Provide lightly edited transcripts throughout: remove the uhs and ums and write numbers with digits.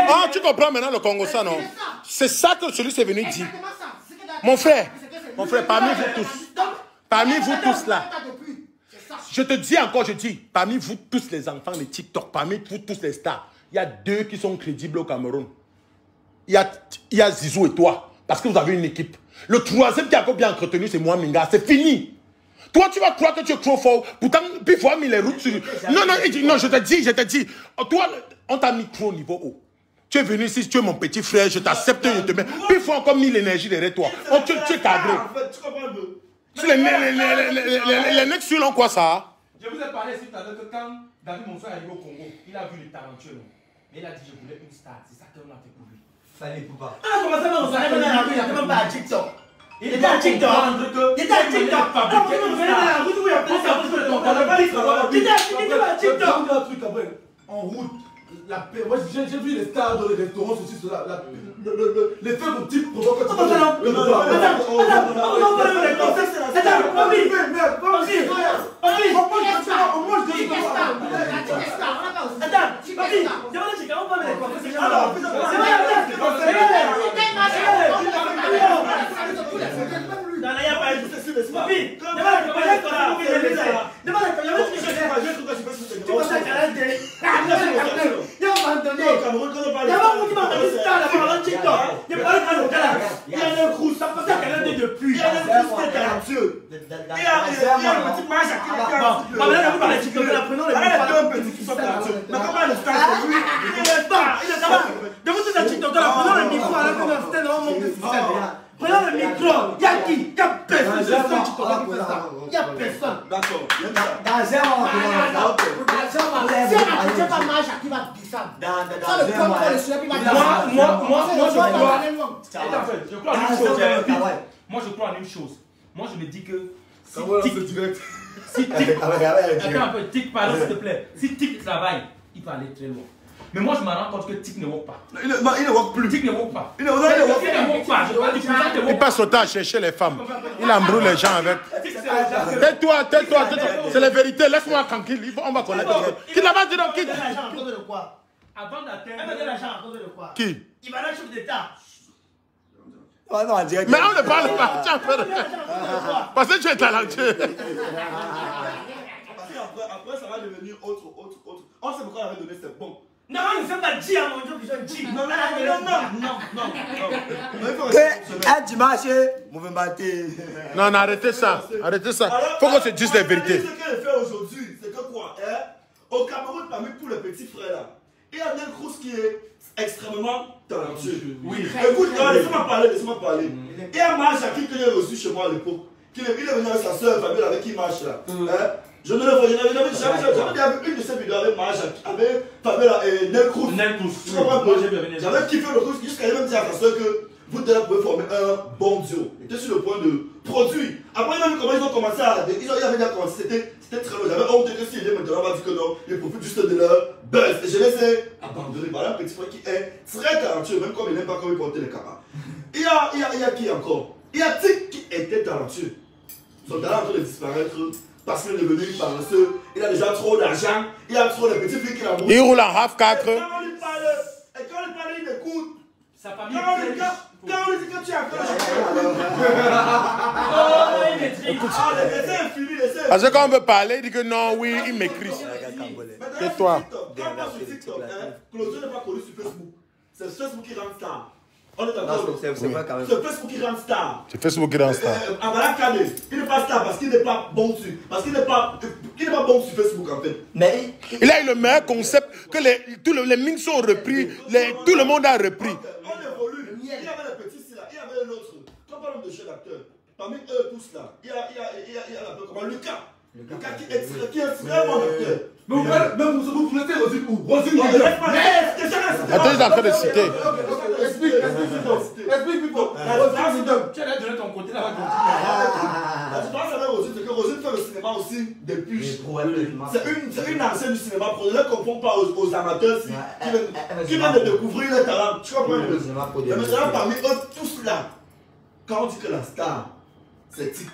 Ah, tu comprends maintenant le Congo, ça, non? C'est ça que celui qui est venu dire. Mon frère, parmi vous tous là, je te dis encore, je dis, parmi vous tous les enfants de TikTok, parmi vous tous les stars, il y a 2 qui sont crédibles au Cameroun. Il y a Zizou et toi, parce que vous avez une équipe. Le 3e qui a encore bien entretenu, c'est moi, Minga. C'est fini. Toi, tu vas croire que tu es trop fort. Pourtant, puis il faut mis les routes sur... Non, je te dis. Toi, on t'a mis trop au niveau haut. Tu es venu ici, tu es mon petit frère, je t'accepte, je te mets. Puis il faut encore mis l'énergie derrière toi. Tu es cadré. Les mecs sur l'ont quoi ça? Je vous ai parlé ici tout à l'heure que quand David Monson est arrivé au Congo, il a vu les talentueux. Mais il a dit je voulais une star. C'est ça qu'on a fait pour lui. Fallait pour pas. Ah, comment ça, on s'arrête dans la rue, il n'y a même pas à TikTok. Il était à TikTok. Il était à Tiktok. Ah, vous venez dans la rue, où il y a plus de en route, la paix. Moi j'ai vu les stars dans les restaurants, ceci, cela. Les faits mon type provoquent. Prenons le micro, il y a qui? Il y a personne. Il y a personne. D'accord. Dans un mois, Si on n'a pas marge, qui va dire ça? Moi, je crois en une chose. Moi, je me dis que si Tic, pardon, s'il te plaît. Si Tic travaille, il peut aller très loin. Mais moi, je me rends compte que Tic ne work pas. Il ne work plus. Tic ne work pas. Il ne work pas. Il passe son temps à chercher les femmes. Il embrouille les gens avec. Tais-toi. C'est la vérité. Laisse-moi tranquille. On va connaître. Qui n'a pas dit non? Qui? Avant d'atteindre. Elle m'a donné l'argent à cause de quoi? Qui? Il va aller chef d'État. Mais on ne parle pas. Parce que tu es talentueux. Après, ça va devenir autre. On sait pourquoi il avait donné c'est bon. Non, il ne fait pas dire à mon Dieu que je dis. Non. Un dimanche, vous me battez. Non, arrêtez ça. Faut qu'on se dise la vérité. Ce qu'elle fait aujourd'hui, c'est que quoi? Au Cameroun, parmi tous les petits frères là, il y a Nel Cruz qui est extrêmement talentueux. Oui. Écoute, laissez-moi parler. Il y a Mahachaki que j'ai reçu chez moi à l'époque. Il est venu avec sa soeur Fabiola avec qui il marche là. Je ne le vois, j'avais vu une de ces vidéos avec Mahachaki, avec Fabiola et Nel Cruz. Tu comprends? J'avais kiffé le coup jusqu'à même dire à sa soeur que vous deux là pouvez former un bon duo. Il était sur le point de produire. Après, même comment ils ont commencé à. Ils avaient déjà commencé, c'était très long. J'avais honte que s'ils viennent maintenant, on va dire que non, ils profitent juste de leur buzz. Et je les ai abandonnés par un petit frère qui est très talentueux, même comme il n'aime pas quand il portait les camarades. Il y a qui encore? Il y a Tic qui était talentueux. Son talent est en train de disparaître parce qu'il est devenu paresseux. Il a déjà trop d'argent. Il a trop de petites filles qui l'embrouillent. Il roule en half 4. Quand on lui parle, il écoute. Quand on lui dit que tu as Parce que quand on veut parler, il dit que non, oui, il m'écrit. Et toi? Claudio n'est pas connu sur Facebook. C'est Facebook qui rend star. On est d'accord? C'est Facebook qui rend star. C'est Facebook qui rend star. Amara Kane, il n'est pas star parce qu'il n'est pas bon dessus. Parce qu'il n'est pas bon sur Facebook en fait. Mais il a eu le meilleur concept que tous les mines sont repris. Tout le monde a repris. On évolue. Il y avait les petits ici là. Il y avait l'autre. Quand on parle de jeunes acteurs, parmi eux tous là, il y a un peu comme Lucas. Lucas qui est très bon acteur. Mais vous mettez Rosine où? Rosine Attends, il est en train de citer. Explique, tu as donné ton côté là-bas. La différence avec Rosine, c'est que Rosine fait le cinéma. cinéma aussi depuis. C'est C'est une ancienne du cinéma pro. Ne confond pas aux amateurs qui viennent de découvrir les talents. Tu comprends? Mais maintenant, parmi eux tous là, quand on dit que la star, c'est Tic,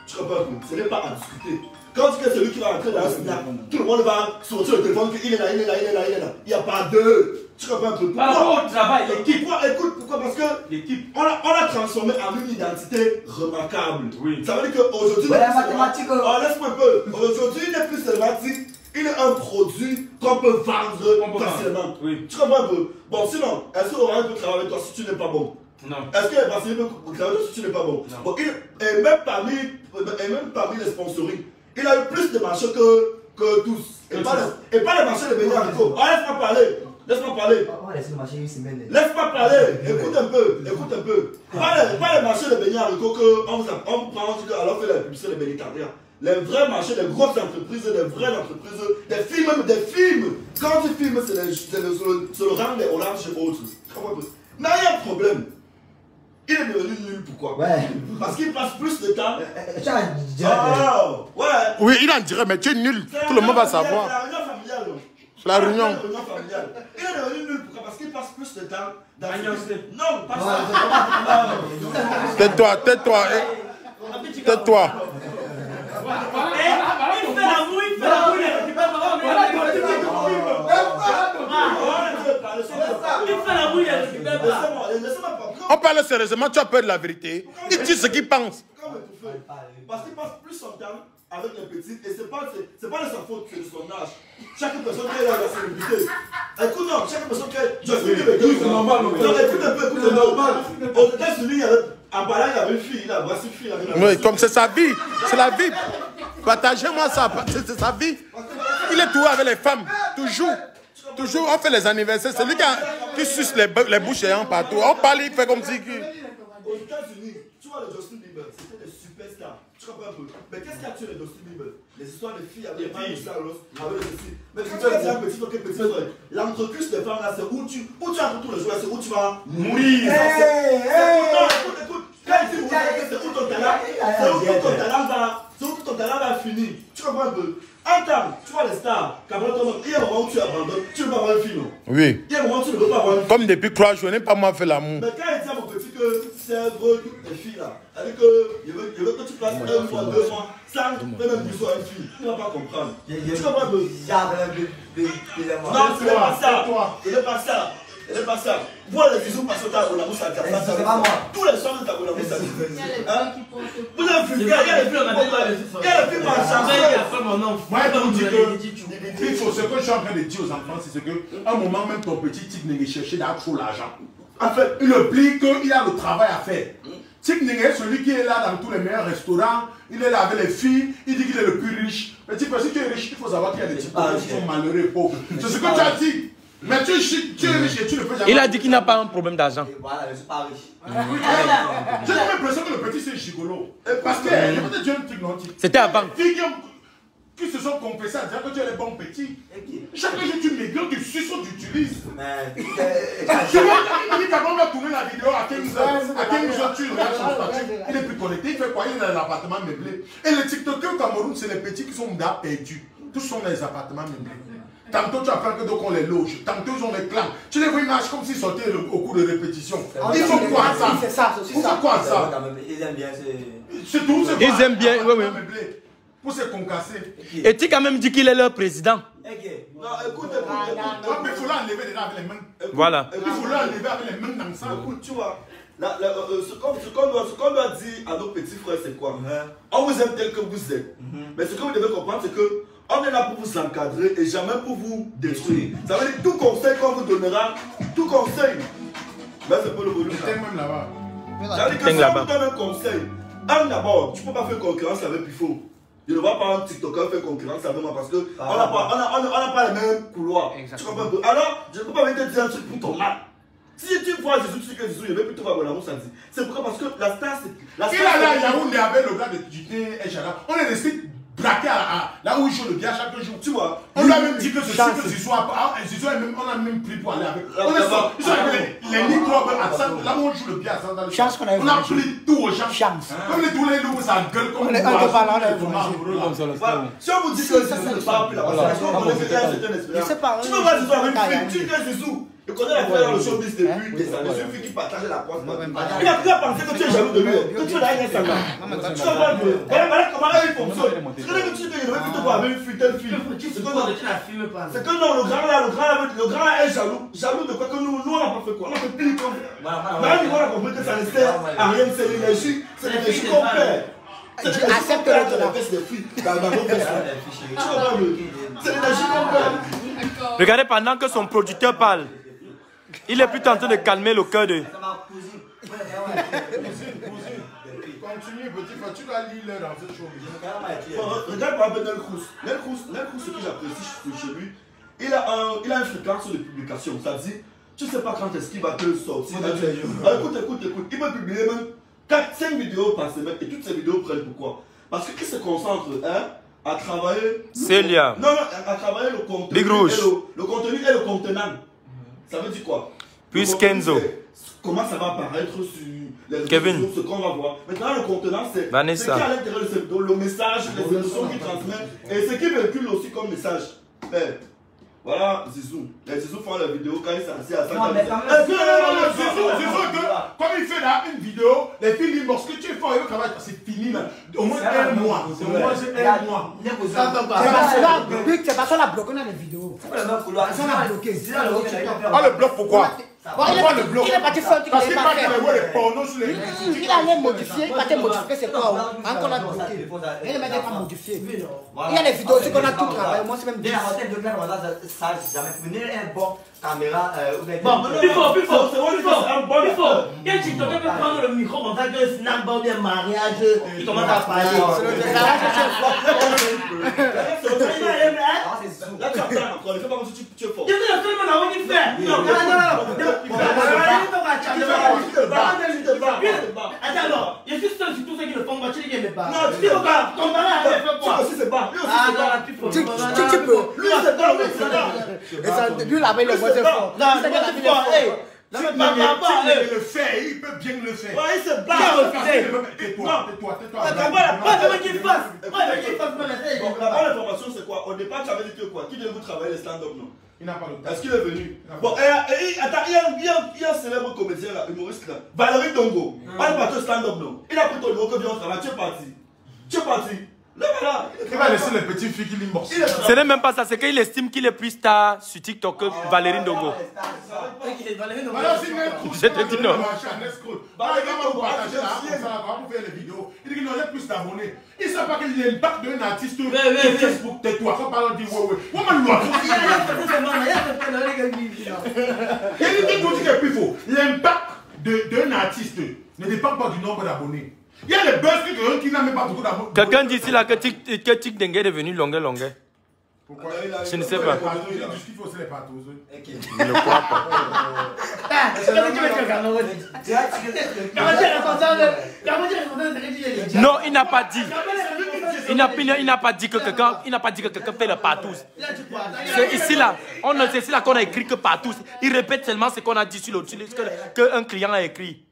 tu comprends? Ce n'est pas à discuter. Quand on dit que c'est lui qui va entrer dans le cinéma, tout le monde va sortir le téléphone, il est là, il est là, il est là, il est là. Il n'y a pas deux. Tu comprends un peu? Par rapport au travail, l'équipe. Écoute, pourquoi? Parce que l'équipe. on l'a transformé en une identité remarquable. Oui. Ça veut dire qu'aujourd'hui. Ouais, la mathématique. Oh, laisse-moi un peu. Aujourd'hui, il n'est plus cinématique. Il est un produit qu'on peut vendre facilement. Oui. Tu comprends un peu? Bon, sinon, est-ce qu'Orange peut travailler avec toi si tu n'es pas bon? Non. Est-ce que les Brasseries peuvent travailler avec toi si tu n'es pas bon? Non. Bon, et même parmi les sponsoring, il a eu plus de marchés que tous. Et pas les marchés de Bénin Rico. Oh, laisse-moi parler. Laisse-moi parler. Laisse-moi parler. Écoute un peu. Écoute un peu. Pas les marchés de Bénin Rico qu'on prend, on dit alors fait la publicité de Bénicardien. Les vrais marchés, les grosses entreprises, les vraies entreprises, des films. Quand tu filmes, c'est le rang des oranges et autres. Mais il y a un problème. Il est devenu nul, pourquoi? Ouais. Parce qu'il passe plus de temps. Oh, ouais. Oui, il en dirait, mais tu es nul. Tout le monde va savoir. C'est la réunion familiale. C'est la réunion. Familiale. Il est devenu nul, pourquoi? Parce qu'il passe plus de temps dans Agnostique. Non, pas ça. Tais-toi, tais-toi. Tais-toi. Il fait la mouille, il fait la mouille. Il fait la mouille, il récupère pas. On parle sérieusement, tu as peur de la vérité. Il dit ce qu'il pense. Parce qu'il passe plus son temps avec les petits et c'est pas de sa faute, c'est de son âge. Chaque personne qui est là, la célébrité. Écoute, non, chaque personne qui est. C'est normal, non, écoute un peu, c'est normal. Aux États-Unis, en Bala, il y avait une fille, il a brassé une fille. Oui, comme c'est sa vie. C'est la vie. Partagez-moi ça. C'est sa vie. Il est tout avec les femmes. Toujours. Toujours, on fait les anniversaires. C'est lui qui suce les bouches et partout. On parle, il fait comme si. Aux États-Unis, tu vois, le Justin Bieber, c'était des superstars. Tu comprends un peu? Mais qu'est-ce qui a tué le Justin Bieber? Les histoires de filles avec les filles. Avec les filles. Mais quand tu dis un petit frère, petit frère, l'entrecuse des femmes là, c'est où tu as tous les jours, c'est où tu vas mourir. Écoute. Quand il dit mourir, c'est où ton talent, c'est où ton talent va finir. Tu comprends un peu? Entends, tu vois les stars, il y a un moment où tu abandonnes, tu ne veux pas avoir un film. Oui. Il y a un moment où tu ne veux pas avoir un film. Comme depuis 3 jours, je n'ai pas moi fait l'amour. Mais quand il dit à mon petit que c'est un vrai les filles là, avec que il veut que tu passes 1 mois, 2 mois, sans même bisou à une fille, tu ne vas pas comprendre. Tu comprends un peu? Non, ce n'est pas ça. Ce n'est pas ça. Ce n'est pas ça. Vois les bisous parce que tu as la mousse à Casa. c'est pas moi. Tous les soirs, tu as la mousse à Casa. Vous avez vu, il y a les filles en chanson. Moi, je dis que il faut, ce que je suis en train de dire aux enfants, c'est qu'à un moment, même ton petit Tic n'est cherché d'avoir trop l'argent. En fait, il oublie qu'il a le travail à faire. Tic n'est celui qui est là dans tous les meilleurs restaurants, il est là avec les filles, il dit qu'il est le plus riche. Mais Tic, si tu es riche, il faut savoir qu'il y a des types qui sont malheureux et pauvres. C'est ce que tu as dit. Mais tu es riche et tu ne peux jamais. Il a dit qu'il n'a pas un problème d'argent. Voilà, je suis pas riche. J'ai l'impression que le petit c'est gigolo. Parce que je peux te dire un truc non. C'était avant. Qui se sont confessés à dire que tu es les bons petits. Chaque jour tu maigris, tu suces, tu utilises. Il dit qu'avant va tourner la vidéo à 15h. À 15h, tu regardes son statut. Il est plus connecté. Il fait quoi? Il est dans l'appartement meublé. Et les TikTokers au Cameroun, c'est les petits qui sont perdus. Tous sont dans les appartements meublés. Tantôt tu apprends que donc on les loge, tantôt ils ont les clans. Tu les vois, ils marchent comme s'ils sortaient au cours de répétition. Ils font quoi ça? C'est ça, c'est ça. Quoi ça? Ils aiment bien, c'est tout. Ils aiment bien, oui. Pour se concasser. Et tu as quand même dit qu'il est leur président. Non, écoute. Il faut l'enlever déjà avec les mains. Voilà. Il faut l'enlever avec les mains dans ça. Écoute, tu vois, ce qu'on doit dire à nos petits frères, c'est quoi? On vous aime tel que vous êtes. Mais ce que vous devez comprendre, c'est que on est là pour vous encadrer et jamais pour vous détruire. Ça veut dire que tout conseil qu'on vous donnera, tout conseil. Mais c'est pas le volume. Même là-bas. Ça veut dire que si on vous donne un conseil, d'abord, tu ne peux pas faire concurrence avec Pifo. Je ne vois pas un TikToker faire concurrence avec moi parce qu'on n'a pas les mêmes couloirs. Tu comprends un peu? Alors, je ne peux pas venir te dire un truc pour ton mal. Si tu vois Jésus, tu dis que Jésus, il ne veut plus te voir l'amour, ça dit. C'est pourquoi? Parce que la star, c'est. Il a là, Yaoundé avec le gars de Djité et Chara. On est resté braqué là où il joue le bien chaque jour. Tu vois. On lui a même dit que Zizou on a même pris pour aller avec. Les microbes là où on joue le bien. On a pris tout aux gens. Comme les tous les loups, ça gueule comme si on vous dit que Zizou ne parle plus là-bas, c'est qu'on connaît un certain expérience. Tu peux voir Zizou avec une fille, tu dis Zizou. Je connais la frère dans le showbiz depuis des années. C'est une fille qui partageait la poisse. Il a pu penser que tu es jaloux de lui, que tu l'as rien savoir. Tu vois comment il fonctionne. C'est que tu te devais plutôt voir avec une fille, telle fille. C'est que non, le grand est jaloux. Jaloux de quoi que nous, on n'a pas fait quoi. On a fait pire comme. Mais on a compris que ça ne sert à rien, c'est l'énergie qu'on perd. Accepte le des filles dans nos fesses. C'est l'énergie qu'on perd. Regardez pendant que son producteur parle. Il est plutôt en train de calmer le cœur de... Continue, petit frère, tu dois lire dans cette chose. Regarde par exemple Nel Cruz. Nel Cruz, ce que j'apprécie chez lui, il a une fréquence de publication. Ça dit, tu ne sais pas quand est-ce qu'il va te sortir. Écoute. Il peut publier même 4-5 vidéos par semaine. Et toutes ces vidéos prennent pourquoi? Parce qu'il se concentre à travailler... Célia. Non, à travailler le contenu. Big Rouge. Le contenu et le contenant. Ça veut dire quoi? Puis Kenzo. Comment ça va apparaître sur les Kevin. réseaux, ce qu'on va voir. Maintenant, le contenant, c'est ce qui est à l'intérieur de cette vidéo, le message, les émotions qu'il transmet et ce qu'il véhicule aussi comme message. Voilà, Zizou. Les Zizou font la vidéo quand ils sont assis à 5 ans. Zizou, comme il fait là une vidéo, les filles disent, bon, ce que tu fais, c'est fini là. Au moins un mois. Au moins un mois. C'est parce qu'on a bloqué dans les vidéos. On a bloqué. On le bloque pourquoi? Pourquoi le bloc? Il est parti faire un truc Parce qu'il qu'il n'a pas parle fait. de les pornos sur les... Il allait modifier, il partait modifier ses corps. Encore l'a bloqué. Il ne mettait pas modifié. Il y a les vidéos, c'est qu'on a tout travaillé. Moi, c'est même 10. Ça, jamais venir un bon caméra. Bon, il faut. Il y a un TikTok qui peut prendre le micro comme ça, que Snap ou bien mariage, il commence à parler. Là, tu apprends encore, il ne fait pas comme si tu es fort. Il y a seulement la qui fait. Non. Attends, alors, je suis seul sur tous ceux qui le font, tu dis qu'il ne pas. Non, tu peux pas. Ton mari a fait Lui quoi? aussi, c'est pas. Tu peux. Lui, c'est pas. Lui, la veille, le voisin fort. Non, c'est pas fort. Non, mais papa, il le fait, il peut bien le faire. Ouais, il se bat. Tais-toi. Bon, la bonne information, c'est quoi? Au départ, tu avais dit que quoi? Qui devait vous travailler le stand-up, non? Il n'a pas le temps. Est-ce qu'il est venu? Bon, attends, il y a un célèbre comédien là, humoriste là, Valérie Dongo. On est parti au stand-up, non? Il a pris ton numéro que vient au travail, tu es parti. Là, voilà. Il va laisser les petites filles qui l'immorcent. Ce n'est même pas ça, c'est qu'il estime qu'il est plus star sur TikTok que Valérie Ndongo. Alors, si Je te dis non. Vous partagez là, comme ça, vous faire les vidéos. Il dit qu'il n'y a plus d'abonnés. Il ne sait pas qu'il y a l'impact d'un artiste sur Facebook. Tais-toi, faut pas dire ouais. Comment lui il dit tout ce qui est plus faux. L'impact d'un artiste ne dépend pas du nombre d'abonnés. Il y a les buzz qui n'a même pas beaucoup d'abonnés. Quelqu'un dit ici là que Tik Dengue est devenu longueur. Pourquoi? Je ne sais pas. Il dit qu'il faut aussi les patous. Je ne crois pas. Non, il n'a pas dit. Il n'a pas dit que quelqu'un fait le partous. C'est ici là. C'est ici là qu'on a écrit que partous. Il répète seulement ce qu'on a dit sur qu'un client a écrit.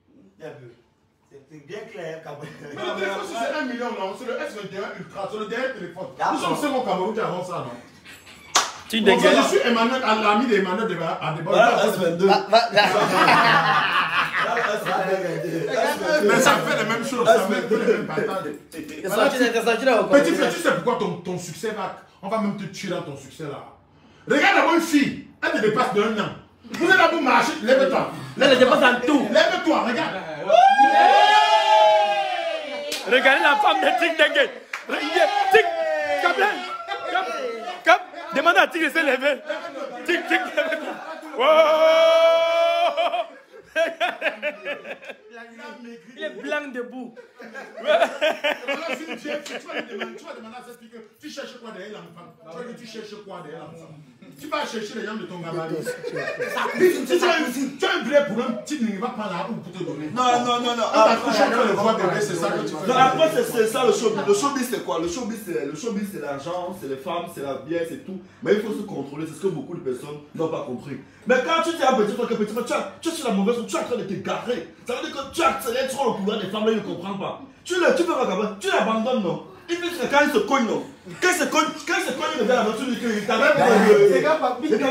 C'est bien clair, Cameroun. C'est 1 million, non? C'est le S21 Ultra, c'est le dernier téléphone. Nous sommes seuls au Cameroun qui avons ça, non? Je suis Emmanuel, l'ami d'Emmanuel à débat. S22. Mais ça fait les mêmes choses, ça fait les mêmes batailles. Petit frère, tu sais pourquoi ton succès va. On va même te tuer dans ton succès là. Regarde d'abord une fille, elle te dépasse d'un an. Vous êtes là pour marcher, lève-toi. Elle dépasse en tout. Lève-toi, regarde. Regardez la femme de Tik Dengue. Cap, demande à Tik de se lever. Tik, Il est blanc debout. tu vas demander à cette fille que tu cherches quoi derrière l'enfant. Tu vas dire tu cherches quoi derrière l'enfant. Tu vas chercher les jambes de ton gabarit. Si tu as un vrai problème, tu ne vas pas là où pour te donner. Non. C'est ça que tu fais. Non, après, c'est ça le showbiz. Le showbiz, c'est quoi? Le showbiz, c'est l'argent, c'est les femmes, c'est la bière, c'est tout. Mais il faut se contrôler, c'est ce que beaucoup de personnes n'ont pas compris. Mais quand tu dis à petit frère que petit frère, tu es sur la mauvaise route, tu es en train de te garer. Ça veut dire que tu accélères trop le pouvoir des femmes, là, ils ne comprennent pas. Tu peux regarder, tu l'abandonnes, non? Il dit que quand il se cogne, non? Quand il se cogne, il revient à la voiture, il dit qu'il t'a même c'est quand papi. C'est quand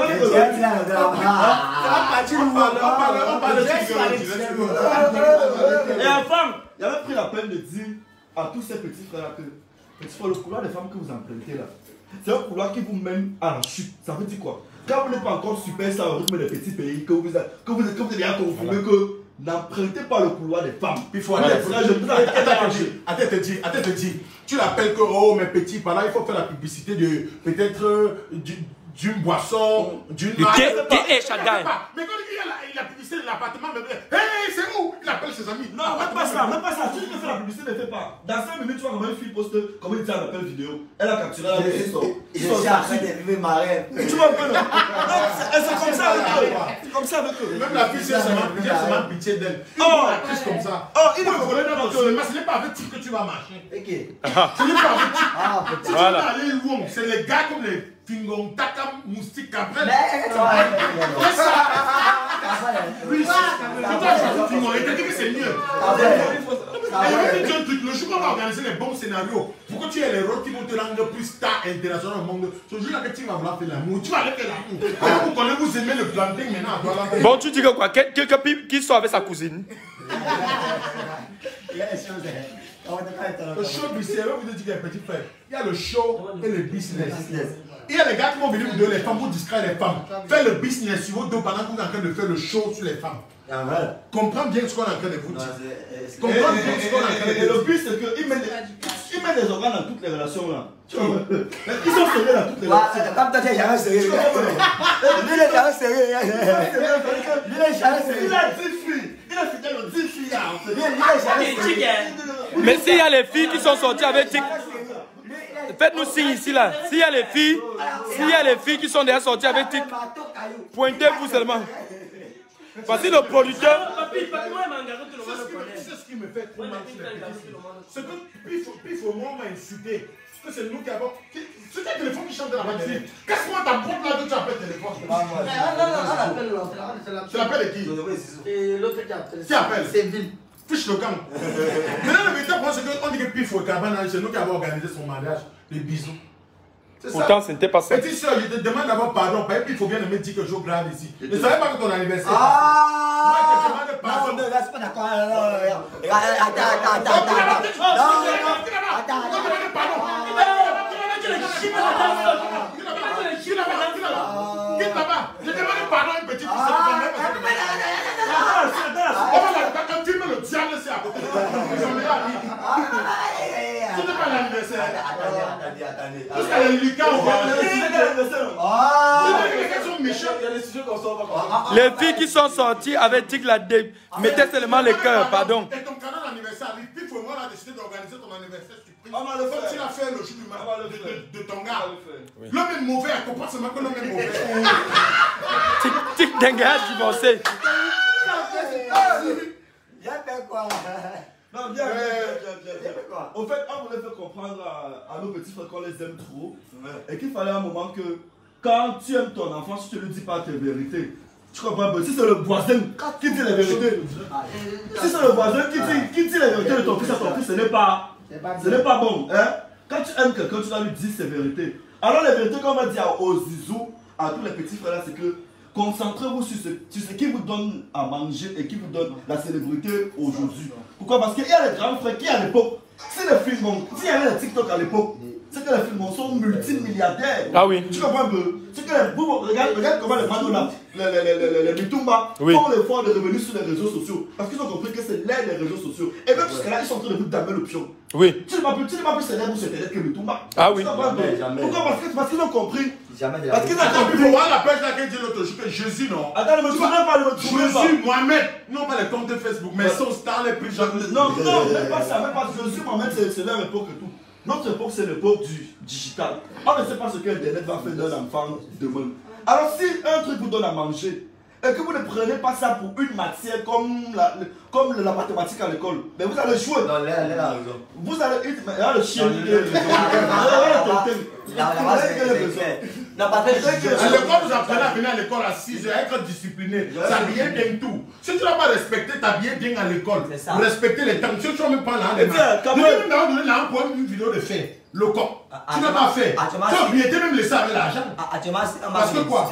On parle de Et enfin, il avait pris la peine de dire à tous ces petits frères que petit frère, le couloir des femmes que vous empruntez là, c'est un couloir qui vous mène à la chute. Ça veut dire quoi? Quand vous n'êtes pas encore super ça au rythme des petits pays, que vous êtes déjà confirmé que n'empruntez pas le couloir des femmes. Il faut aller. Attends, te dire. Tu l'appelles que, oh, mes petits, par là, il faut faire la publicité de peut-être d'une boisson, d'une marque. Mais quand il y a la publicité de l'appartement, hey, c'est où? Il appelle ses amis. Non, même pas ça. Si tu veux faire la publicité, ne fais pas. Dans 5 minutes, tu vois comment une fille poste, comment il dit un appel vidéo. Elle a capturé la vidéo. Il est en train d'élever ma reine. Tu vois un peu, non? C'est comme ça avec eux. C'est comme ça avec eux. Même la fille, c'est seulement pitié d'elle. Oh, la crise comme ça. Oh, il faut mais ce n'est pas avec qui que tu vas marcher. Ok. Ce n'est pas avec qui. Si tu veux Voilà. aller loin, c'est les gars comme les Fingong, Taka, Moustique, Cabrel. Oui, c'est mieux. Le jour qu'on va organiser les bons scénarios, pour que tu aies les rôles qui vont te rendre plus star international au monde, ce jour-là que tu vas vouloir faire l'amour, tu vas aller faire l'amour. Vous connaissez, vous aimez le planting maintenant. Bon, tu dis que quoi? Quelqu'un qui sort avec sa cousine. Le show business, vous dites qu'il y a un petit frère. Il y a le show et le business. Il y a les gars qui vont venir vous donner les femmes pour distraire les femmes. Faire le business sur vos dos pendant que vous êtes en train de faire le show sur les femmes. Comprends bien ce qu'on est en train de vous dire. Comprends bien ce qu'on est en train de Et dire. le but, c'est qu'il met des organes dans toutes les relations là. Ils sont serrés dans toutes les relations. Comme toi, tu n'es jamais sérieux. Lui, il est jamais sérieux. Lui, il est jamais sérieux. Il a 10 filles. Il a fidèle aux 10 filles là. Lui, il est jamais sérieux. Mais s'il y a les filles qui sont sorties avec Tic, faites-nous signe ici là. S'il y a les filles qui sont déjà sorties avec Tic, pointez-vous seulement. Parce que le producteur. C'est ce qui me fait trop mal sur les petits. C'est que Pif au moins m'a insulté. Que c'est nous qui avons. C'est un téléphone qui chante de la batterie. Casse-moi ta porte là que tu appelles téléphone. Tu l'appelles qui? Et l'autre qui appelle. Qui appelle? C'est Ville. Fiche le camp. Maintenant, le véritable problème, c'est qu'on dit que Pif au cabane, c'est nous qui avons organisé son mariage. Les bisous. Pourtant, ce n'était pas ça. Petite soeur, je te demande d'abord pardon. Parce qu'il faut bien me dire que je grave ici. Je ne savais pas que ton anniversaire. Moi, je te demande pardon. Non, je ne suis pas d'accord. Attends. Quitte là-bas. Je demande pardon à une petite fille. Quand tu mets le diable, c'est à côté. Ce n'est pas l'anniversaire. Attendez. Parce qu'il y a les Lucas, on voit Les filles qui sont sorties avec Tic la dé, mettez seulement les cœurs, pardon. Et ton cadeau d'anniversaire arrive, puis il faut moi décider d'organiser ton anniversaire surprise. Comme tu l'as fait le jour du mariage de ton gars. L'homme est mauvais, elle comprend seulement que l'homme est mauvais. Tic d'un gars divorcé. Il a fait quoi? Non, bien. Au fait, on voulait faire comprendre à nos petits frères qu'on les aime trop. Et qu'il fallait un moment que quand tu aimes ton enfant, si tu ne lui dis pas tes vérités, tu comprends pas. Si c'est le voisin qui dit les vérités, si c'est le voisin qui dit les vérités de ton fils à ton fils, ce n'est pas bon. Hein? Quand tu aimes quelqu'un, tu dois lui dire ses vérités. Alors les vérités qu'on va dire aux zizous, à tous les petits frères là, c'est que concentrez-vous sur ce qui vous donne à manger et qui vous donne la célébrité aujourd'hui. Pourquoi? Parce qu'il y a les grands frères qui à l'époque, si les films, s'il y avait les TikTok à l'époque, c'est que les films sont multimilliardaires. Ah oui. Tu comprends un peu? C'est que regarde comment les Mano là, les Mitumba oui. font l'effort de revenir sur les réseaux sociaux. Parce qu'ils ont compris que c'est l'aide des réseaux sociaux. Et même jusqu'à là, ils sont en train de vous damer le pion. Oui. Tu n'es pas plus célèbre sur Internet que Mitumba. Ah oui. Jamais. Pourquoi? Parce qu'ils ont compris. Jamais. Parce qu'ils ont Attends, compris. il faut voir la page là qui dit l'autre jour que Jésus, non? Attends, ne me souviens pas, ne me souviens pas. Jésus, Mohamed, non pas les comptes de Facebook, mais son star les plus jeunes. Non, même pas ça, même pas Jésus, Mohamed, c'est leur époque et tout. Notre époque, c'est l'époque du digital. On ne sait pas ce que Internet va faire d'un enfant demain. Alors, si un truc vous donne à manger, et que vous ne prenez pas ça pour une matière comme la mathématique à l'école, mais vous allez jouer. Non, elle a raison. Vous allez. Là, le chien, il est raison. Non, parce que À l'école, vous apprenez à venir à l'école à 6 heures, être discipliné, s'habiller bien tout. Si tu n'as pas respecté, t'habiller bien à l'école, respecter les temps. Si tu n'as même pas là, les mains. Tu n'as même pas donné une vidéo de fait. Le corps. Tu n'as pas fait. Tu as oublié, tu même laissé avec l'argent. Parce que quoi?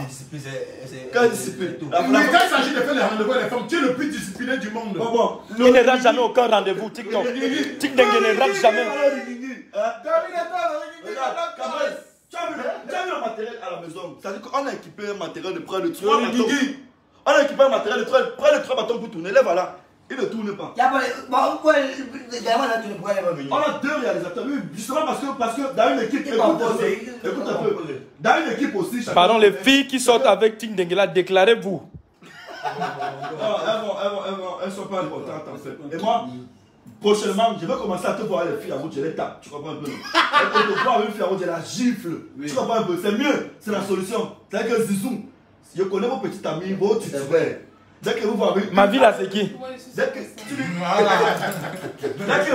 Quelle discipline? Mais quand il s'agit de faire les rendez-vous avec les femmes, tu es le plus discipliné du monde. Il ne rate jamais aucun rendez-vous, TikTok. TikTok ne rate jamais. Tu as vu le matériel à la maison? C'est-à-dire qu'on a équipé un matériel de près de 3 bâtons. On a équipé un matériel de près de 3 bâtons pour tourner. Là, voilà. Il ne tourne pas. On a 2 réalisateurs. Oui, justement parce que dans une équipe, écoute un peu. Dans une équipe aussi. Pardon, les filles qui sortent avec Ting Dengela, déclarez-vous. Elles ne sont pas importantes en fait. Et moi, prochainement, je vais commencer à te voir les filles à route, je les tape. Tu comprends un peu? Et te voir une fille à route, je la gifle. Tu comprends un peu? C'est mieux, c'est la solution. C'est que Zizou, je connais vos petits amis, vos titulaires. Dès que vous voyez. Ma vie là, c'est qui? Dès que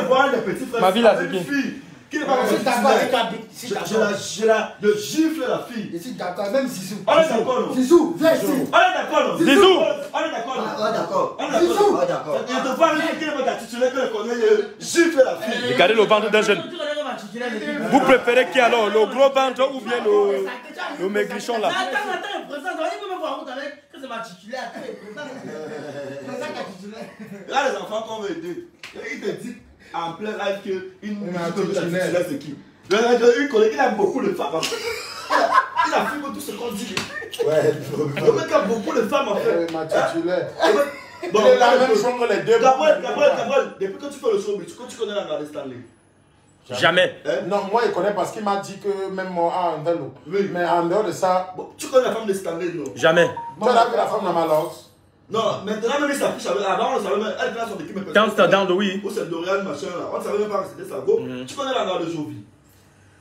vous voyez les petits frères, ma vie là, c'est qui? Qui n'est pas Je suis d'accord avec ta bite. je gifle la fille. Je suis d'accord, même Zizou. On est d'accord, non? Zizou, viens ici. On est d'accord, non? Zizou. On est d'accord, non? On est d'accord. On est d'accord. Je te vois qui n'est pas ta titulaire que je connais, je gifle la fille. Regardez le ventre d'un jeune. Vous préférez qui alors? Le gros ventre ou bien le maigrichon là? Attends, il peut me voir avec que c'est ma titulaire. Là, les enfants qu'on veut aider, il te dit en plein live qu'une titulaire c'est qui? Une collègue, il a beaucoup de femmes. Il a filmé tout ce qu'on dit. Ouais, Le mec a beaucoup de femmes en fait. Ma titulaire. Bon, Il est la même chose que les deux. Gabriel, depuis que tu fais le show, tu connais la Gardée Stanley? Jamais. Non, moi il connaît parce qu'il m'a dit que même moi, en vélo. Oui. Mais en dehors de ça, Bon, tu connais la femme de Stanley, non? Jamais. tu as vu la femme dans ma loge. Non, maintenant même il s'affiche avec. Avant on savait même, elle fait son équipe. Dans oui. Ou c'est Dorian, machin là. On ne savait même pas que c'était ça. Go. Tu connais la Gardée de Jovi?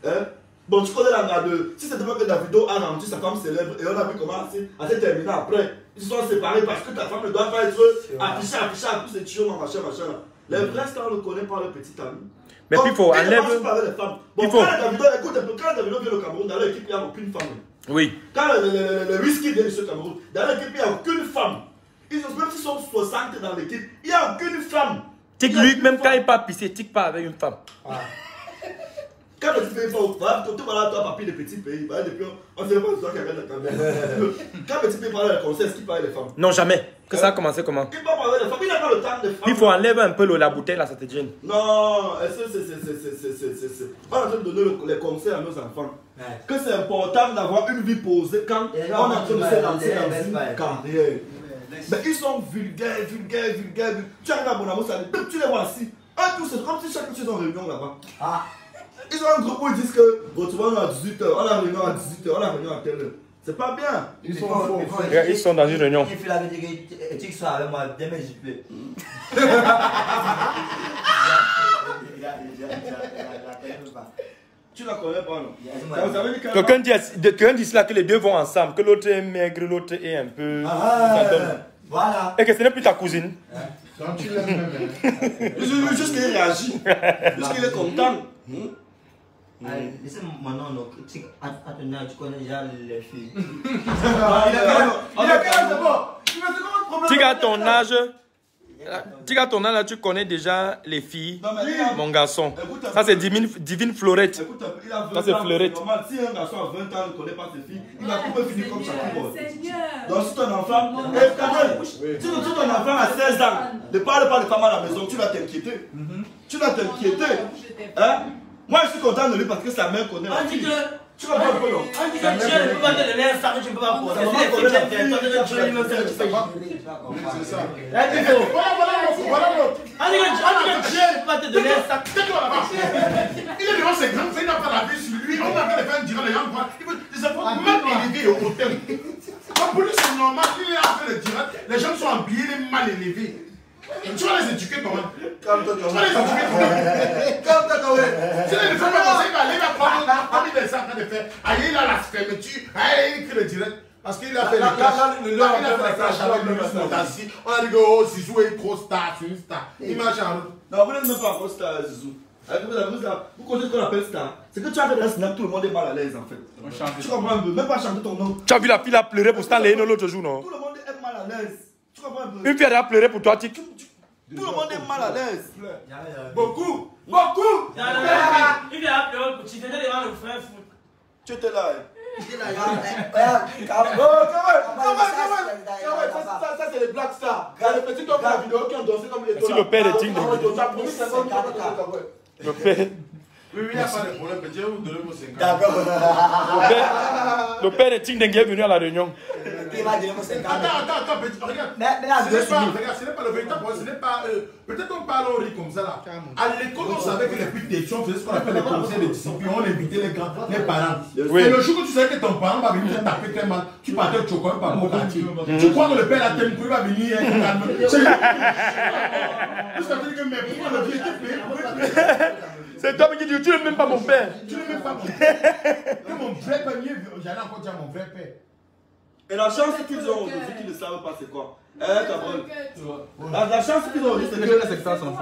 Hein? Bon, tu connais la Gardée. Si c'était pas que Davido a rendu sa femme célèbre et on a vu comment elle s'est terminée après. Ils se sont séparés parce que ta femme ne doit pas être affichée à tous ces tuyaux, machin là. Les vrais stars le connaissent par leur petite amie. Mais puis il faut enlever. Bon, quand Davido, écoute, quand Davido vient au Cameroun, dans l'équipe, il n'y a aucune femme. Oui. Quand le whisky vient du Cameroun, dans l'équipe, il n'y a aucune femme. Même s'ils sont 60 dans l'équipe, il n'y a aucune femme. Tic, lui, même quand il part pisser, tic pas avec une femme. Quand petit pays parle, tu vois toi, papi, des petits pays, depuis on ne sait pas ce qu'il y a dans la caméra. Quand petit pays parle de conseil, est-ce qu'il parle des femmes? Non, jamais. Que ça a commencé comment? Il parle avec les femmes, il n'a pas le temps des femmes. Il faut enlever un peu la bouteille là, ça te gêne. Non, on est en train de donner les conseils à nos enfants. Que c'est important d'avoir une vie posée quand on est en train de se lancer dans une carrière. Mais ils sont vulgaires. Tu arrives à Bonamo, tu les vois assis. C'est comme si chaque chose est en réunion là-bas. Ils ont un groupe où ils disent que on est à 18h, on a réunion à 18h, on a réunion à telle heure. C'est pas bien. Ils sont dans une réunion. Il fait la vie que tu sois avec moi, demain j'y plais. Tu la connais pas, non? Quelqu'un dit cela que les deux vont ensemble, que l'autre est maigre, l'autre est un peu. Voilà. Et que ce n'est plus ta cousine. Donc tu l'aimes même. Juste qu'il réagit. Juste qu'il est content. Laissez-moi non, tu connais déjà les filles. Il a quel âge d'abord? Tu as ton âge. Tu as ton âge là, tu connais déjà les filles, mon garçon. Ça c'est divine Fleurette. Écoute, il a 20 ça c'est ans, Fleurette. normal. Si un garçon a 20 ans ne connaît pas ses filles, il va couper finir comme Shakira. Donc si ton enfant, si ton enfant a 16 ans, ne parle pas de femme à la maison, tu vas t'inquiéter. Tu vas t'inquiéter. Hein? Moi, je suis content de lui parce que sa mère connaît la fille. Tu comprends un peu, non? On dit que Dieu ne peut pas te donner un sac que tu ne peux pas poser. C'est des filles qui aiment toi, Dieu lui-même fait le fait. C'est ça. Voilà l'autre. On dit que Dieu ne peut pas te donner un sac. Tais-toi là-bas. Il est devant ses grands frères, il n'a pas la vie sur lui. On va faire dire les gens quoi. Il veut des enfants mal élevés au hôtel. Pour lui, c'est normal. Il est en train de dire les gens sont habillés, les mal élevés. Tu vas les éduquer comment? Tu vas les éduquer comment? C'est les femmes qui va aller comme il est en train de faire. Aïe, il a la fermeture. Aïe, il écrit le direct. Parce qu'il a fait le clash avec le Motassi. On a dit que oh, Zizou est trop star, c'est une star. Il marche en route. Non, vous n'êtes même pas encore star, Zizou. Vous connaissez ce qu'on appelle star. C'est que tu as fait un snap, tout le monde est mal à l'aise en fait. Tu comprends un peu? Même pas chanter ton nom. Tu as vu la fille a pleuré pour Stanley l'autre jour, non? Tout le monde est mal à l'aise. Tu comprends un peu? Une fille a pleuré pour toi, Tic. Tout le monde est mal à l'aise. Beaucoup. Beaucoup. Il vient à pleurer pour tu étais devant le frère foot. Tu étais là. Ça c'est les Black Stars. Les petits hommes de la vidéo qui ont dansé comme les Si le père est digne de le père. Oui, il n'y a pas de problème, petit, vous donnez vos 50. Le père est digne est venu à la réunion. Attends, petit, regarde. Ce n'est pas le véritable problème, ce n'est pas. Peut-être on parle, on rit comme ça là. À l'école, on savait que les petites questions faisaient ce qu'on appelle les conseils de discipline. On invitait les parents. Et le jour que tu savais que ton parent va venir te taper très mal, tu partais au chocolat par mon quartier. Tu crois que le père a tellement il va venir calme. Jusqu'à dire que mais pourquoi le vieux était payé? C'est toi qui dis, tu n'es même pas mon père. Tu n'es même pas mon père. Que mon vrai père, j'allais encore dire mon vrai père. Et la chance qu'ils ont aujourd'hui, qu'ils ne savent pas c'est quoi. Cabrol. La chance qu'ils ont aujourd'hui, c'est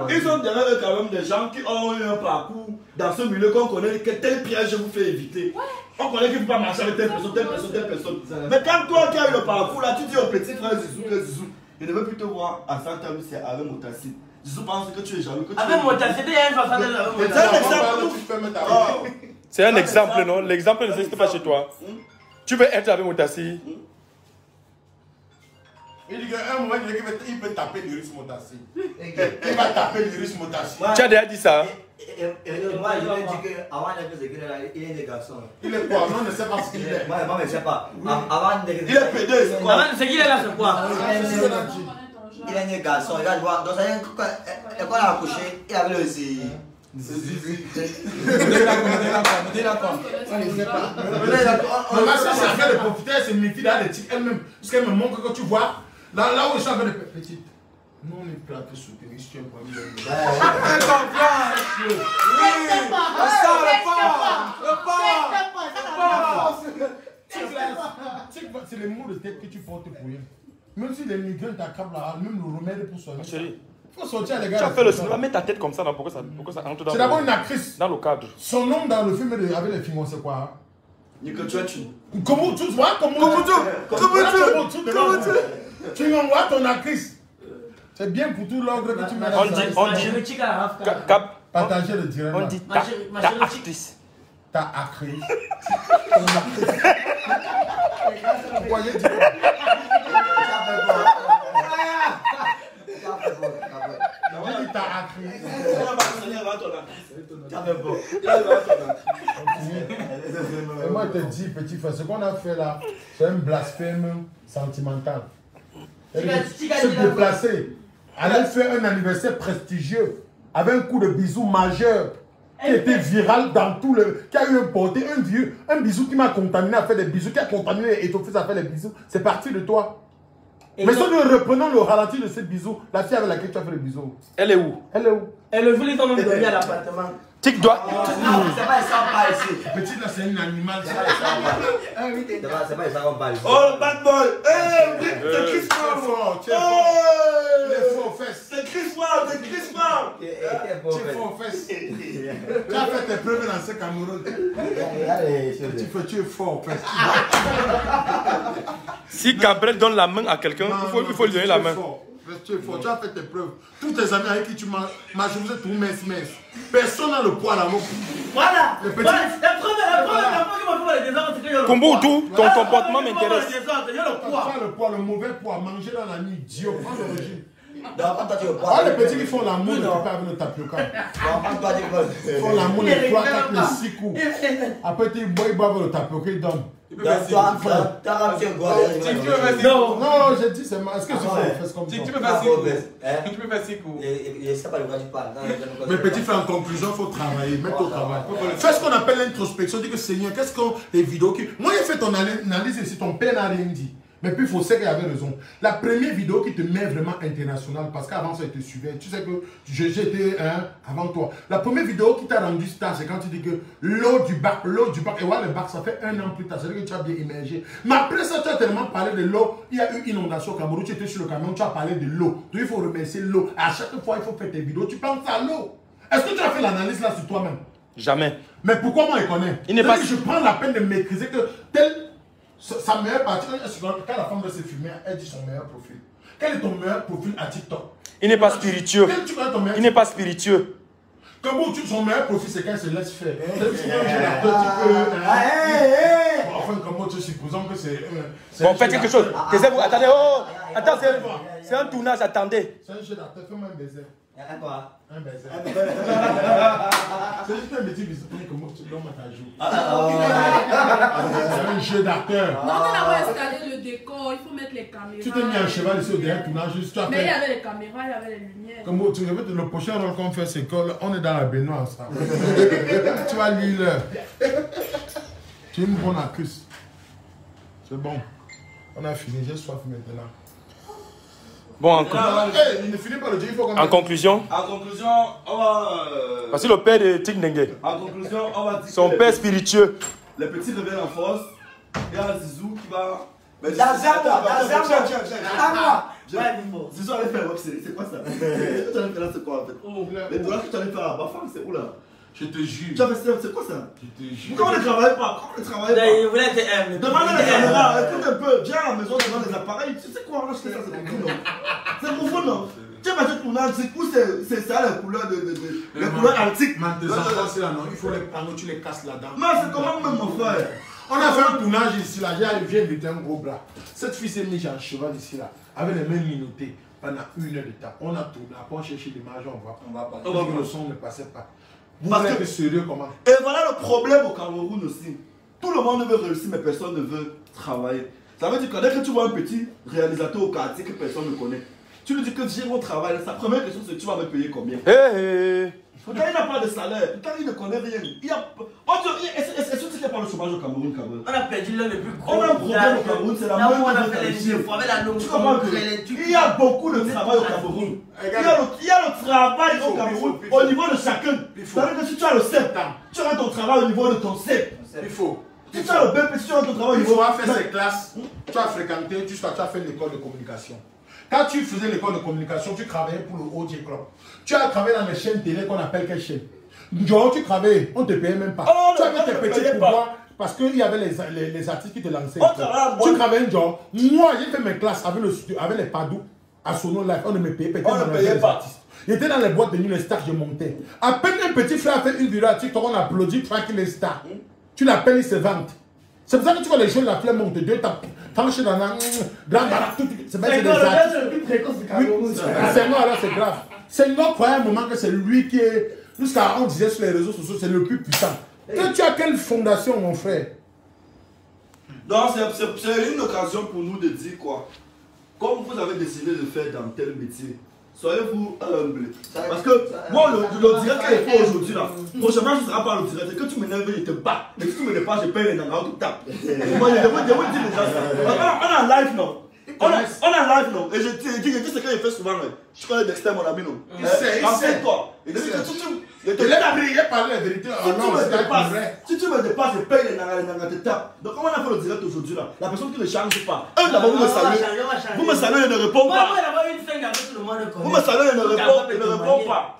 qu'ils ont derrière eux quand même des gens qui ont eu un parcours dans ce milieu qu'on connaît, que tel piège vous fait éviter. On connaît qu'il ne faut pas marcher avec telle personne. Mais quand toi qui as eu le parcours là, tu dis au petit frère Zizou que Zizou, il ne veut plus te voir à Santa Lucia, c'est avec Motassi. Zizou pense que tu es jaloux. Avec Motassi, il y a une façon de C'est un exemple, non? L'exemple n'existe pas chez toi. Tu veux être avec Motassi? Il dit qu'à un moment, il peut taper l'Iris Motassi. Il va taper l'Iris Motassi. Tu as déjà dit ça? Moi, je lui ai dit qu'avant il est des garçons. Il est quoi? On ne sait pas ce qu'il est. Moi, je ne sais pas. Avant il est pédé, c'est quoi? Avant, c'est qu'il est là, c'est quoi? Il est un garçon. Regarde, dans sa école à accoucher, il avait le zizi. C'est Zizi. On ne sait pas. Maman, si c'est affaire de profiter, c'est métier dans les tics elle-même. Parce qu'elle me montre que tu vois, là où je suis avec les petites. Nous, on est plaqués sur tes riches, tu es un premier. C'est les mots de tête que tu portes pour rien. Même si les migrants t'attrapent là, même le remède pour soigner. Chérie. Il faut sortir les gars. Tu as fait le cinéma, mets ta tête comme ça, pourquoi ça entre dans c'est d'abord une actrice. Dans le cadre. Son nom dans le film avec les films, c'est quoi? Nico Tchouetchou. Comment tu vois? Tu m'envoies ton actrice. C'est bien pour tout l'ordre que tu mets On dit. Partager le direct. On dit ta actrice. Ta actrice. Ton actrice. Vous voyez dire. J'ai dit ta actrice. Et moi, je te dis, petit frère, ce qu'on a fait là, c'est un blasphème sentimental. Se déplacer, aller faire un anniversaire prestigieux avec un coup de bisou majeur qui était viral dans tout le... qui a eu un porté, un bisou qui m'a contaminé à faire des bisous, qui a contaminé et ton fils à faire des bisous. C'est parti de toi. Mais si nous reprenons le ralenti de ces bisous, la fille avec laquelle tu as fait le bisou. Elle est où? Elle est où? Elle le voulait quand même dormir à l'appartement. Tic doit. C'est pas ça qu'on parle ici. Petit là, c'est un animal. C'est pas ça qu'on parle ici. Oh, bad boy! C'est Chris Paul! Tu es fort aux fesses. C'est Chris Paul! C'est Chris Paul! Tu es fort aux fesses. Tu as fait tes preuves dans ce Cameroun. Tu es fort aux fesses. Si Cabrel donne la main à quelqu'un, il faut lui donner la main. Tu es fort, tu as fait tes preuves. Tous tes amis avec qui tu marches, vous êtes tous mince. Personne n'a le poids là. Voilà. La preuve qui m'a fait les désordres, c'est que j'ai le poids. Kumboutou, ton comportement m'intéresse. Il y a le poids. Le poids, le mauvais poids, manger dans la nuit, Dieu, prends le régime. Ah, les petits qui font l'amour, ne pas avec le tapioca. Ils font l'amour les 3, 4, les 6 coups. Après, ils boivent le tapioca, ils donnent. Non, j'ai dit, c'est mal. Est-ce que tu fais comme ça? Tu peux faire 6 coups. Tu peux faire 6 coups. Mais petit frère, en conclusion, il faut travailler, mettre au travail. Fais ce qu'on appelle l'introspection. Dis que Seigneur, qu'est-ce qu'on les vidéos qui. Moi, j'ai fait ton analyse ici, ton père n'a rien dit. Mais puis, il faut savoir qu'il avait raison. La première vidéo qui te met vraiment international, parce qu'avant ça, il te suivait. Tu sais que j'étais avant toi. La première vidéo qui t'a rendu star, c'est quand tu dis que l'eau du bac. Et voilà, le bac, ça fait 1 an plus tard. C'est-à-dire que tu as bien émergé. Mais après ça, tu as tellement parlé de l'eau. Il y a eu inondation au Cameroun. Tu étais sur le camion, tu as parlé de l'eau. Donc, il faut remercier l'eau. À chaque fois, il faut faire tes vidéos. Tu penses à l'eau. Est-ce que tu as fait l'analyse là sur toi-même? Jamais. Mais pourquoi moi, je connais? Il n'est pas... Je prends la peine de maîtriser que tel... Sa meilleure partie, quand la femme veut se filmer, elle dit son meilleur profil. Quel est ton meilleur profil à TikTok? Il n'est pas spiritueux. Il n'est pas spiritueux. Comme son meilleur profil, c'est quand elle se laisse faire. Enfin, comment tu supposons que c'est... Bon, faites quelque chose. Taisez-vous, attendez. Oh, attends, c'est un tournage, attendez. C'est un jeu d'acteur, fais-moi un baiser. Quoi? Un baiser. C'est juste un petit baiser. Comment tu l'homme à ta joue. C'est un jeu d'acteur. Non, on a installé le décor, il faut mettre les caméras. Tu t'es mis un cheval ici au dernier tournage. Mais il y avait les caméras, il y avait les lumières. Comme tu veux, le prochain rôle qu'on fait, c'est qu'on est dans la baignoire ensemble. Tu vas lire l'heure. Tu es une bonne accuse. C'est bon. On a fini, j'ai soif maintenant. Bon, il ne finit pas le dire, il faut en conclusion. En conclusion, on va... Parce que le père de Tic Dengue. En conclusion, on va dire son père spirituel. Les petits reviennent en force. Il y a Zizou qui va... Zizou allait faire web série, c'est quoi ça? Tu allais faire là, c'est quoi en fait? Mais toi que tu allais faire à Bafang, c'est où là? Je te jure. Tu as fait c'est quoi ça? Je te jure. Comment on ne travaille pas? Demande à la caméra, écoute un peu, viens à la maison devant les appareils. Tu sais quoi, on a acheté ça, c'est comme non? C'est nouveau, non? Tu as fait tournage, c'est où c'est ça les couleurs les couleurs antiques? Tes enfants, c'est là, non? Il faut les prendre, tu les casses là-dedans. Non, c'est comment même mon frère? On a fait un tournage ici, là, j'ai invité un gros bras. Cette fille s'est mise en cheval ici, là, avec les mains minoutées pendant 1 heure de temps. On a tourné, après on cherchait l'image, on va pas. Parce que le son ne passait pas. Vous êtes sérieux comment? Et voilà le problème au Cameroun aussi. Tout le monde veut réussir, mais personne ne veut travailler. Ça veut dire que dès que tu vois un petit réalisateur au quartier que personne ne connaît, tu lui dis que j'ai mon travail, sa première question c'est tu vas me payer combien? Pourtant il n'a pas de salaire, pourtant il ne connaît rien. Est-ce que tu sais pas le chômage au Cameroun? On a perdu l'un des plus gros. On a un problème au Cameroun, c'est la même chose. Il y a beaucoup de travail au Cameroun. Il y a le travail au Cameroun au niveau de chacun. C'est-à-dire que si tu as le CEP, tu as ton travail au niveau de ton CEP. Il faut. Si tu as le BP, si tu as ton travail au niveau. Il faut faire ces classes. Tu as fréquenté, tu as fait l'école de communication. Quand tu faisais l'école de communication, tu travaillais pour le OJ Club. Tu as travaillé dans les chaînes télé qu'on appelle quelle chaîne? Genre, tu travaillais, on ne te payait même pas. Tu avais tes petits pouvoirs parce qu'il y avait les artistes qui te lançaient. Tu travaillais genre. Moi, j'ai fait mes classes avec le studio, avec les Padou, à Sono Live. On ne me payait pas. On ne payait pas. J'étais dans les boîtes de nuit, les stars, je montais. À peine un petit frère a fait une vidéo à TikTok, on applaudit, tranquille les stars. Tu l'appelles, il se vante. C'est pour ça que tu vois les jeunes, la flemme monte. Deux tapes. Tranché dans la grande baraque, tout. C'est même des artistes. C'est moi, là, c'est grave. C'est moi, croyait un moment que c'est lui qui est. Jusqu'à on disait sur les réseaux sociaux, c'est le plus puissant. Que tu as quelle fondation, mon frère? Donc, c'est une occasion pour nous de dire quoi? Comme vous avez décidé de faire dans tel métier, soyez-vous humble. Parce que moi, le direct qu'il faut aujourd'hui, là, prochainement, ce ne sera pas le direct. C'est que tu m'énerves, je te bats. Mais si tu me n'énerves pas, je paye les nangas, tu tapes. Moi, je vous dis déjà ça. On est en live, non? On est en live, non? Et je dis ce que je fais souvent, je connais Dexter, mon ami, non? Renseigne-toi. Il dit que il a parlé la vérité. Si tu me dépasses, je paye les nangas, tu tapes. Donc, comment on a fait le direct aujourd'hui, là? La personne qui ne charge pas. D'abord, vous me saluez. Vous me saluez, il ne répond pas. Vous me saluez, il ne répond pas.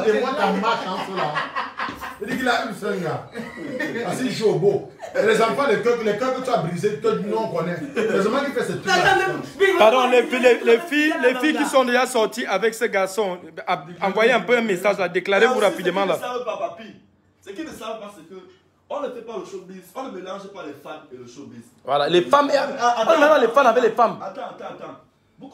Et moi, ta marche en cela. Il dit qu'il a une seule gars. Parce qu'il joue au beau. Et les enfants, les cœurs que tu as brisés, que nous on connaît. Heureusement qu'il fait ce truc. Pardon, les filles qui sont déjà sorties avec ce garçon, envoyez un peu un message là, déclarez-vous rapidement là. Ce qu'ils ne savent pas, c'est que On ne fait pas le showbiz, on ne mélange pas les fans et le showbiz. Voilà, les femmes, on mélange les fans avec les femmes. Attends. Tu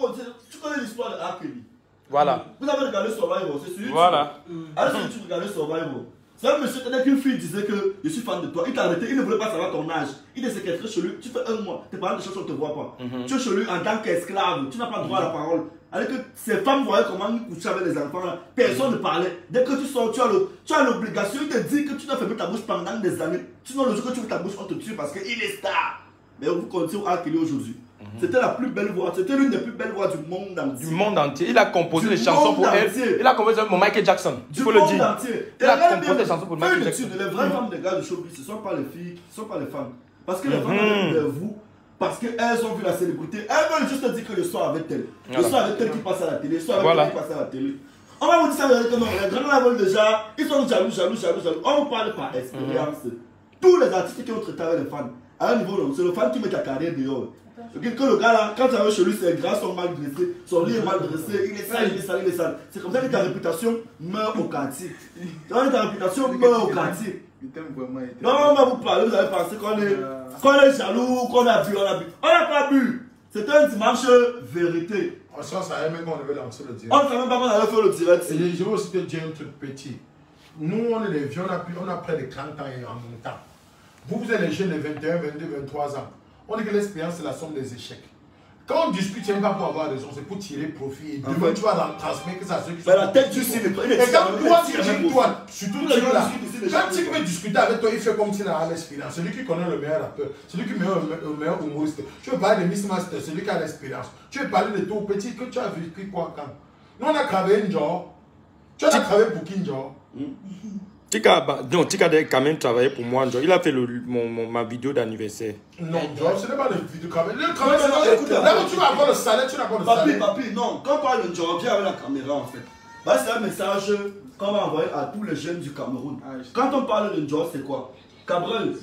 connais l'histoire de R. Kelly? Voilà. Vous avez regardé Survivor, c'est sûr? Voilà. Alors si tu regardais Survivor, c'est un monsieur, dès qu'une fille disait que je suis fan de toi, il t'a arrêté, il ne voulait pas savoir ton âge. Il est séquestré chez lui, tu fais un mois, tes parents de cherchent, on ne te voit pas. Tu es chez lui en tant qu'esclave, tu n'as pas droit à la parole. Alors que ces femmes voyaient comment nous coucher avec les enfants, là, personne ne parlait. Dès que tu sors, tu as l'obligation, il te dit que tu dois fermer ta bouche pendant des années. Sinon, le jour que tu ouvres ta bouche, on te tue parce qu'il est star. Mais vous connaissez où R. Kelly aujourd'hui. C'était la plus belle voix, c'était l'une des plus belles voix du monde entier. Du monde entier. Il a composé des chansons pour elle. Il a composé pour Michael Jackson. Du monde entier. Il a composé des chansons pour Michael Jackson. Les vraies femmes des gars de showbiz, ce ne sont pas les filles, ce ne sont pas les femmes. Parce que les femmes viennent vers vous, parce qu'elles ont vu la célébrité. Elles veulent juste dire que je sois avec elle. Je sois avec elle qui passe à la télé, je sois avec elle qui passe à la télé. On va vous dire ça, que non, les grands veulent déjà, ils sont jaloux. On vous parle par expérience. Tous les artistes qui ont traité avec les fans, à un niveau, c'est le fan qui met ta carrière dehors. Que le gars là, quand tu arrives chez lui, ses gras sont mal dressés, son lit est mal dressé, il est sale. C'est comme ça que ta réputation meurt au quartier. Ta réputation meurt au quartier. Non, on va vous parler, vous allez penser qu'on est jaloux, qu'on a bu. On n'a pas bu. C'était un dimanche vérité. On ne savait même pas qu'on devait lancer le direct. On ne savait même pas qu'on allait faire le direct. Et je veux aussi te dire un truc petit. Nous, on est les vieux, on a près de 30 ans et en montant. Vous êtes les jeunes de 21, 22, 23 ans. On dit que l'expérience, c'est la somme des échecs. Quand on discute, ce n'est pas pour avoir raison, c'est pour tirer profit. Et demain, tu vas transmettre ça à ceux qui sont... Mais la tête du cible, et quand toi, tu dis, toi, surtout tu là, quand tu veux discuter avec toi, il fait comme s'il a l'expérience. Celui qui connaît le meilleur rappeur, celui qui est le meilleur humoriste. Tu veux parler de Miss Master, celui qui a l'expérience. Tu veux parler de ton petit, que tu as vécu quoi quand. Nous, on a travaillé une job. Tu as travaillé pour qui, job? Tika a quand même travaillé pour moi. Il a fait ma vidéo d'anniversaire. Non, Job, ce n'est pas le vidéo travail. Le travail, c'est là où tu vas avoir le salaire, tu n'as pas le salaire. Papi, non. Quand on parle de Job, viens avec la caméra en fait. Bah, c'est un message qu'on va envoyer à tous les jeunes du Cameroun. Quand on parle de Job, c'est quoi? Cabrel.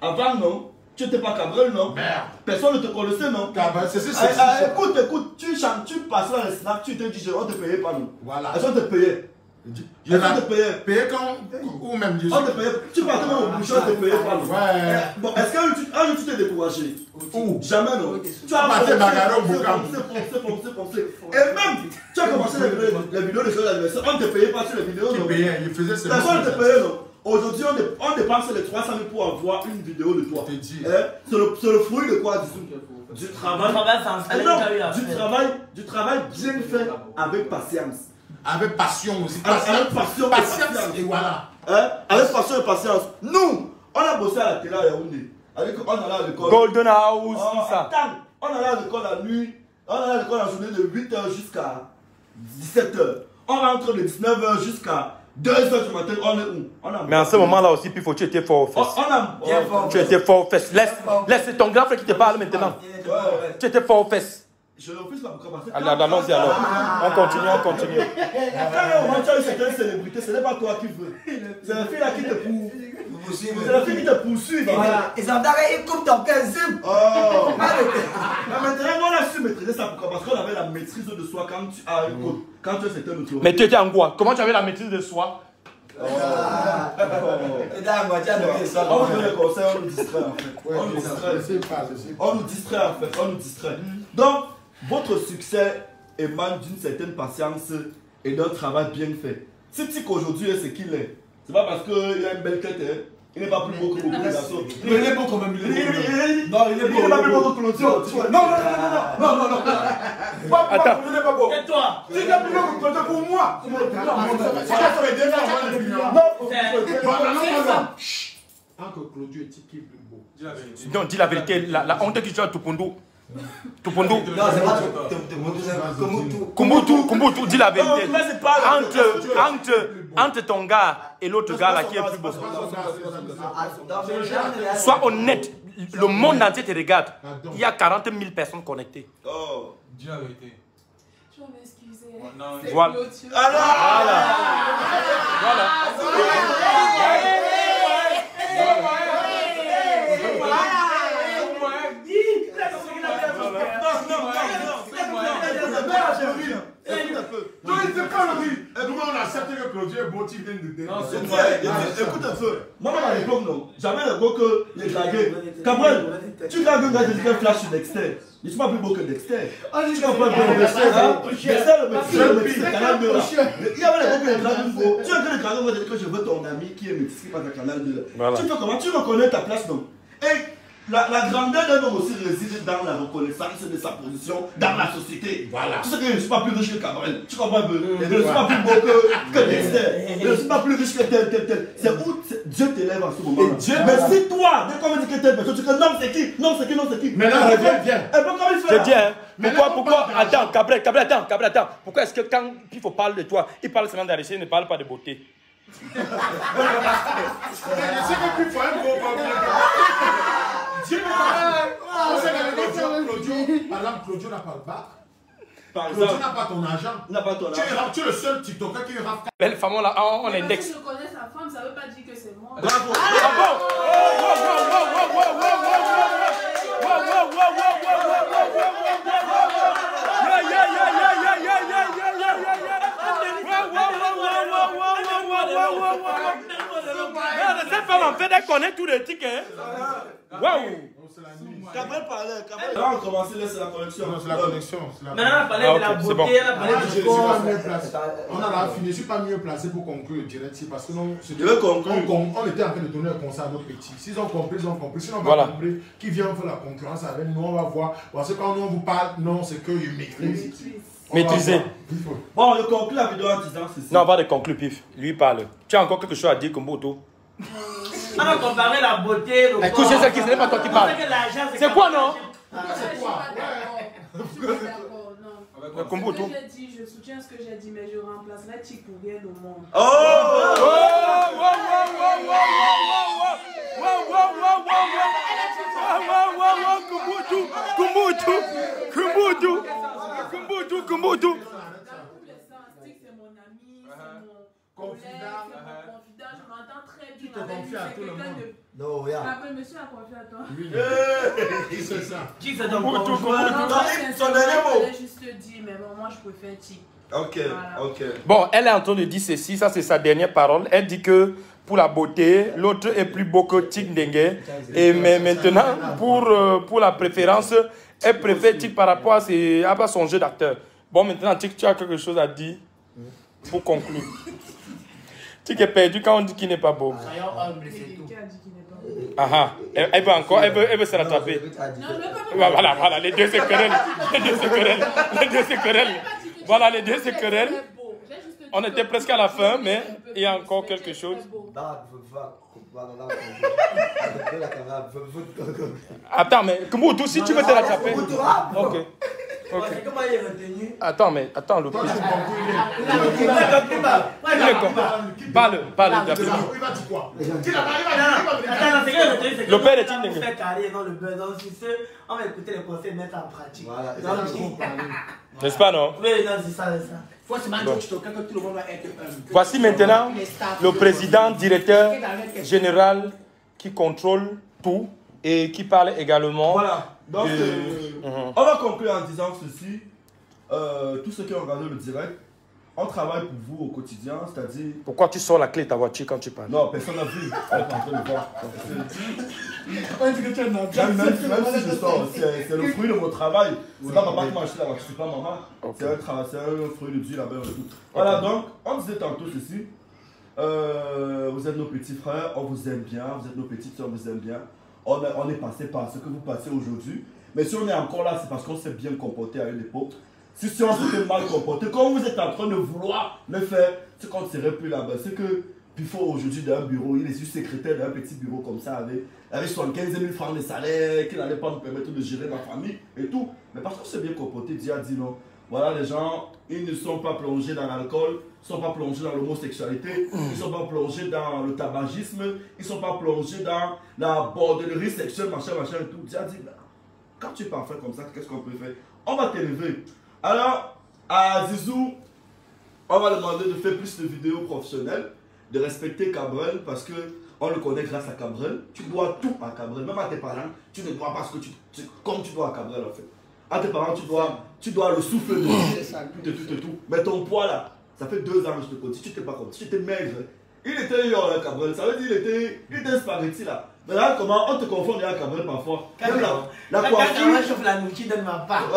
Avant, non. Tu n'étais pas Cabrel, non? Merde. Personne ne te connaissait, non? Cabrel, c'est ça. Écoute, tu chantes, tu passes dans les snaps, tu te dis, on ne te payait pas, non? Voilà. Est-ce qu'on te payait? Est-ce qu'on te payait? Payé quand? Ou même on te payait. Tu partais même au bouchon, on te payait pas, non? Ouais. Bon, est-ce qu'un jour tu t'es découragé? Où? Jamais, non? Tu as passé bagarre au Boukham. Foncé. Et même, tu as commencé les vidéos de choses d'anniversaire, on ne te payait pas sur les vidéos, non? Il faisait ça. Personne ne te payait, non? Aujourd'hui, on dépense les 300 000 pour avoir une vidéo de toi. C'est le fruit de quoi, du travail. Du travail bien fait avec patience. Avec passion aussi. Avec passion et voilà. Avec passion et patience. Nous, on a bossé à la télé à Yaoundé. On allait à l'école. Golden House, tout ça. Attends, on allait à l'école la nuit. On allait à l'école la journée de 8h jusqu'à 17h. On rentre de 19h jusqu'à 2h du matin, on est où? Mais en ce moment-là aussi, Pifo, tu étais fort aux fesses. Tu étais fort aux fesses. Laisse ton grand frère qui te parle maintenant. Tu étais fort aux fesses. Je refuse pas pourquoi parce que. Allons-y alors. On continue. Quand tu as eu certaines célébrités, ce n'est pas toi qui veux. C'est la fille là qui te poursuit. C'est la fille qui te poursuit. Voilà. Ils ont d'ailleurs, ils coupent ton cœur, zip. Oh. Mais maintenant, on a su maîtriser ça pourquoi? Parce qu'on avait la maîtrise de soi quand tu as certaines autorités. Mais tu étais en quoi? Comment tu avais la maîtrise de soi? On vous donne des conseils, on nous distrait en fait. On nous distrait. Donc, votre succès émane d'une certaine patience et d'un travail bien fait. Si Tic aujourd'hui est ce qu'il est, c'est pas parce qu'il a une belle tête, il n'est pas plus beau que beaucoup de garçons. Il est beau quand même. Non, il n'est pas plus beau que Claudio. Non. Attends. Il n'est pas beau. Et toi? Tu n'es plus beau que Claudio pour moi. Tant que Claudio est qui est plus beau. Non, dis la vérité. La honte qui joue à Tupundu. Non, c'est pas Kumbutu, dis la vérité. Entre ton gars et l'autre gars là qui est plus beau. Sois honnête. Le monde entier te regarde. Il y a 40 000 personnes connectées. Oh. Dis la vérité. Je vais m'excuser. Voilà. Non, il ne fait pas le rire. Et nous, on accepte que Claudio est beau. tu viens de dire. Écoute un peu. Moi, à l'époque, non. Jamais le beau que les dragués. Cabrel, tu dragues un gars de faire flash sur Dexter. Il ne sont pas plus beau que Dexter. Tu n'as pas le Dexter, le médecin, Canal 2. Il y avait les beaux que les dragues faux. Tu as que les dragues vont dire que je veux ton ami qui est médecin qui passe à Canal 2. Tu fais comment? Tu reconnais ta place, non? Et la grandeur d'un homme aussi réside dans la reconnaissance de sa position dans la société. Voilà. Tu sais que je ne suis pas plus riche que Cabrel. Tu comprends un peu? Je ne suis pas plus beau que Dexter. Je ne suis pas plus riche que tel. C'est où Dieu t'élève en ce moment. Mais si toi, dès qu'on me dit que telle personne, tu dis que non, c'est qui? Non, c'est qui? Mais là, viens. Je dis, hein, pourquoi? Attends, Cabrel, attends. Pourquoi est-ce que quand il faut parler de toi, il parle seulement d'arrichir, il ne parle pas de beauté? C'est que plus faut un beau Dieu par exemple, Claudio n'a pas le bac. Claudio n'a pas ton argent. Tu es le seul TikToker qui rafle. Belle femme, on indexe. Si je connais sa femme, ça ne veut pas dire que c'est moi. Bravo. Cette femme en fait, elle connaît tous les tics. Waouh! Cabrel parlait. Là, on commence, là, c'est la connexion. C'est la connexion. Maintenant, on a parlé de la beauté, on a parlé du corps. On a fini. Je ne suis pas mieux placé pour conclure direct parce que non. Je veux conclure. On était en train de donner un conseil à nos petits. S'ils ont compris, ils ont compris. Sinon, on va compris qui vient faire la concurrence avec nous. On va voir. Parce que quand on vous parle, non, c'est qu'ils maîtrisent. Maîtriser. Bon, on conclut la vidéo en disant ceci. Non, on va conclure, Pif. Lui parle. Tu as encore quelque chose à dire, Kumboto? On a comparé la beauté, le corps. Écoute, c'est ça qui, ce n'est pas toi qui parle. C'est quoi, non? C'est quoi? Je suis pas d'accord, non. Kumboto. Ce que j'ai dit, je soutiens ce que j'ai dit, mais je remplacerai Tic pour rien au monde. Kumboto. Tic, c'est mon ami, c'est mon collègue, c'est mon confident, je m'entends très bien avec lui. C'est quelqu'un de... Non, regarde. Après, monsieur a confié à toi. Oui. C'est ça. Qui c'est ton Non, son dernier mot. je voulais juste te dire, mais bon, moi, je préfère Tic. Ok. Bon, elle est en train de dire ceci, ça c'est sa dernière parole. Elle dit que pour la beauté, l'autre est plus beau que Tic Dengue. Et mais maintenant, pour la préférence, elle préfère Tic par rapport à son jeu d'acteur. Bon, maintenant, Tic, tu as quelque chose à dire pour conclure. Tic est perdu quand on dit qu'il n'est pas beau. Ah, elle veut encore, elle veut se rattraper. Non, je veux pas. Voilà, les deux se querellent. Voilà, les deux se querellent. On était presque à la fin, mais il y a encore quelque chose. Attends, mais Kumboto, si tu veux te rattraper. Ok. Attends, le prix. Parle. Il va dire quoi? Le père est indigné. On va écouter les conseils, mettre en pratique. N'est-ce pas, non? Oui, non, c'est ça. Voici maintenant le président, directeur général qui contrôle tout et qui parle également. Voilà. Donc, on va conclure en disant ceci. Tous ceux qui ont regardé le direct, on travaille pour vous au quotidien, c'est-à-dire... Pourquoi tu sors la clé de ta voiture quand tu parles? Non, personne n'a vu. On est en train de voir. Même si je sors, c'est le fruit de mon travail. C'est pas papa qui m'a acheté la voiture, c'est pas maman. Okay. C'est un fruit de Dieu là-bas. Voilà, donc, on disait tantôt ceci. Vous êtes nos petits frères, on vous aime bien. Vous êtes nos petites soeurs, on vous aime bien. On est passé par ce que vous passez aujourd'hui. Mais si on est encore là, c'est parce qu'on s'est bien comporté à une époque. Si on s'était mal comporté, comme vous êtes en train de vouloir le faire, c'est qu'on ne serait plus là-bas. C'est que Pifo aujourd'hui dans un bureau, il est juste secrétaire d'un petit bureau comme ça avec 75 000 francs de salaire, qu'il n'allait pas me permettre de gérer ma famille et tout. Mais parce qu'on s'est bien comporté, Dieu a dit non. Voilà, les gens, ils ne sont pas plongés dans l'alcool, ils ne sont pas plongés dans l'homosexualité, ils ne sont pas plongés dans le tabagisme, ils ne sont pas plongés dans la bordellerie sexuelle, machin et tout. Dieu a dit, quand tu es parfait comme ça, qu'est-ce qu'on peut faire? On va t'élever. Alors, à Zizou, on va demander de faire plus de vidéos professionnelles, de respecter Cabrel parce que on le connaît grâce à Cabrel. Tu dois tout à Cabrel, même à tes parents, tu ne dois pas ce que comme tu dois à Cabrel en fait. À tes parents, tu dois le souffle de tout. Mais ton poids là, Ça fait 2 ans que je te connais. Si tu n'étais pas comme ça, tu étais maigre. Il était Cabrel, ça veut dire il était spaghetti là. Mais là, comment on te confond à Cabrel parfois. La coiffure. Chauffe la nourriture de ma part.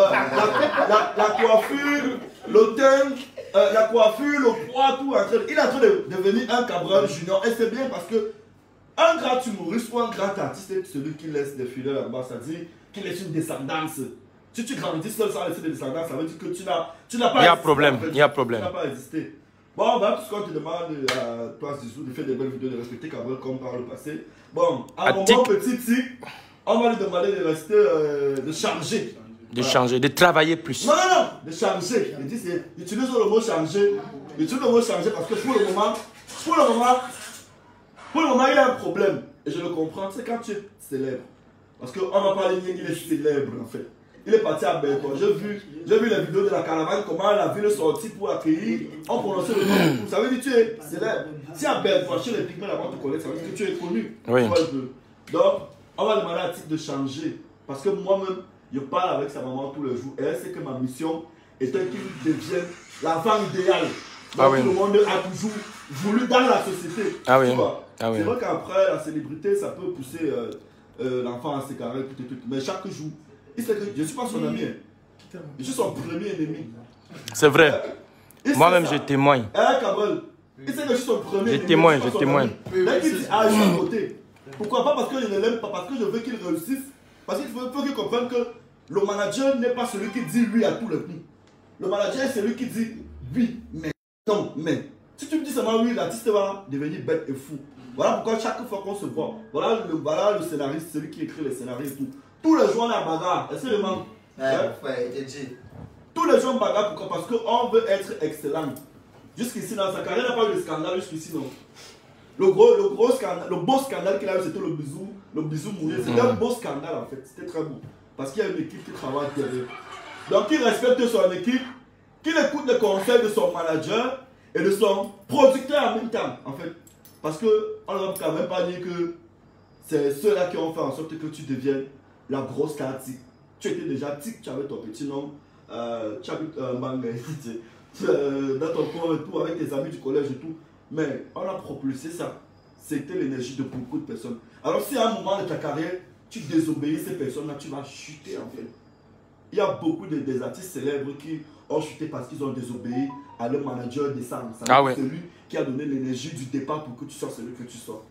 La coiffure, le teint, la coiffure, le poids, tout. Il est en train de devenir un Cabrel junior. Et c'est bien parce que un grand humoriste ou un grand artiste est celui qui laisse des filets là-bas. C'est-à-dire qu'il laisse une descendance. Si tu grandis seul sans laisser des descendants, ça veut dire que tu n'as pas. Il y a problème, il y a problème. Tu n'as pas existé. Bon, ben, tout ce qu'on te demande à toi, Zizou, de faire des belles vidéos, de respecter Cabrel comme par le passé. Bon, à mon bon petit tic, on va lui demander de rester, de changer. De changer, de travailler plus. Non, non, non, de changer. Je dis, utilise le mot changer. Utilise le mot changer parce que pour le moment, il y a un problème. Et je le comprends, c'est quand tu es célèbre. Parce qu'on va parler, il est célèbre en fait. Il est parti à Berton. J'ai vu la vidéo de la caravane, comment la ville est sortie pour accueillir. On prononçait le nom. Ça veut dire que tu es célèbre. Si à Berton, chez les pygmées là-bas te connaissent, ça veut dire que tu es connu. Oui. Donc, on va demander à Tic de changer. Parce que moi-même, je parle avec sa maman tous les jours. Et elle sait que ma mission était qu'il devienne l'enfant idéal. Donc, tout le monde a toujours voulu dans la société. Ah oui. C'est vrai qu'après, la célébrité, ça peut pousser l'enfant à s'égarer, tout. Mais chaque jour, il sait que je ne suis pas son ami. Je suis son premier ennemi. C'est vrai. Moi-même, je témoigne. Cabrel, il sait que je suis son premier ennemi. Je témoigne. Dès qu'il dit, ah, je suis à côté. Pourquoi pas? Parce que je ne l'aime pas, parce que je veux qu'il réussisse. Parce qu'il faut qu'il comprenne que le manager n'est pas celui qui dit oui à tout le coup. Le manager est celui qui dit oui, mais non, mais. Si tu me dis seulement oui, l'artiste va devenir bête et fou. Voilà pourquoi chaque fois qu'on se voit, voilà le scénariste, celui qui écrit les scénarios et tout. Tous les jours on est à bagarre, est-ce que le manque? Tous les jours on bagarre, pourquoi? Parce qu'on veut être excellent. Jusqu'ici dans sa carrière, il n'a pas eu de scandale jusqu'ici, non. Le beau scandale qu'il a eu, c'était le bisou mouillé. C'était un beau scandale en fait, c'était très beau. Parce qu'il y a une équipe qui travaille derrière. Donc il respecte son équipe, qu'il écoute les conseils de son manager et de son producteur en même temps, en fait. Parce qu'on ne va quand même pas dire que c'est ceux-là qui ont fait en sorte que tu deviennes la grosse star Tic. Tu étais déjà Tic, tu avais ton petit nom, tu habites dans ton coin et tout, avec tes amis du collège et tout. Mais on a propulsé ça. C'était l'énergie de beaucoup de personnes. Alors si à un moment de ta carrière, tu désobéis ces personnes-là, tu vas chuter en fait. Il y a beaucoup des artistes célèbres qui ont chuté parce qu'ils ont désobéi à leur manager décembre. C'est celui qui a donné l'énergie du départ pour que tu sortes celui que tu sors.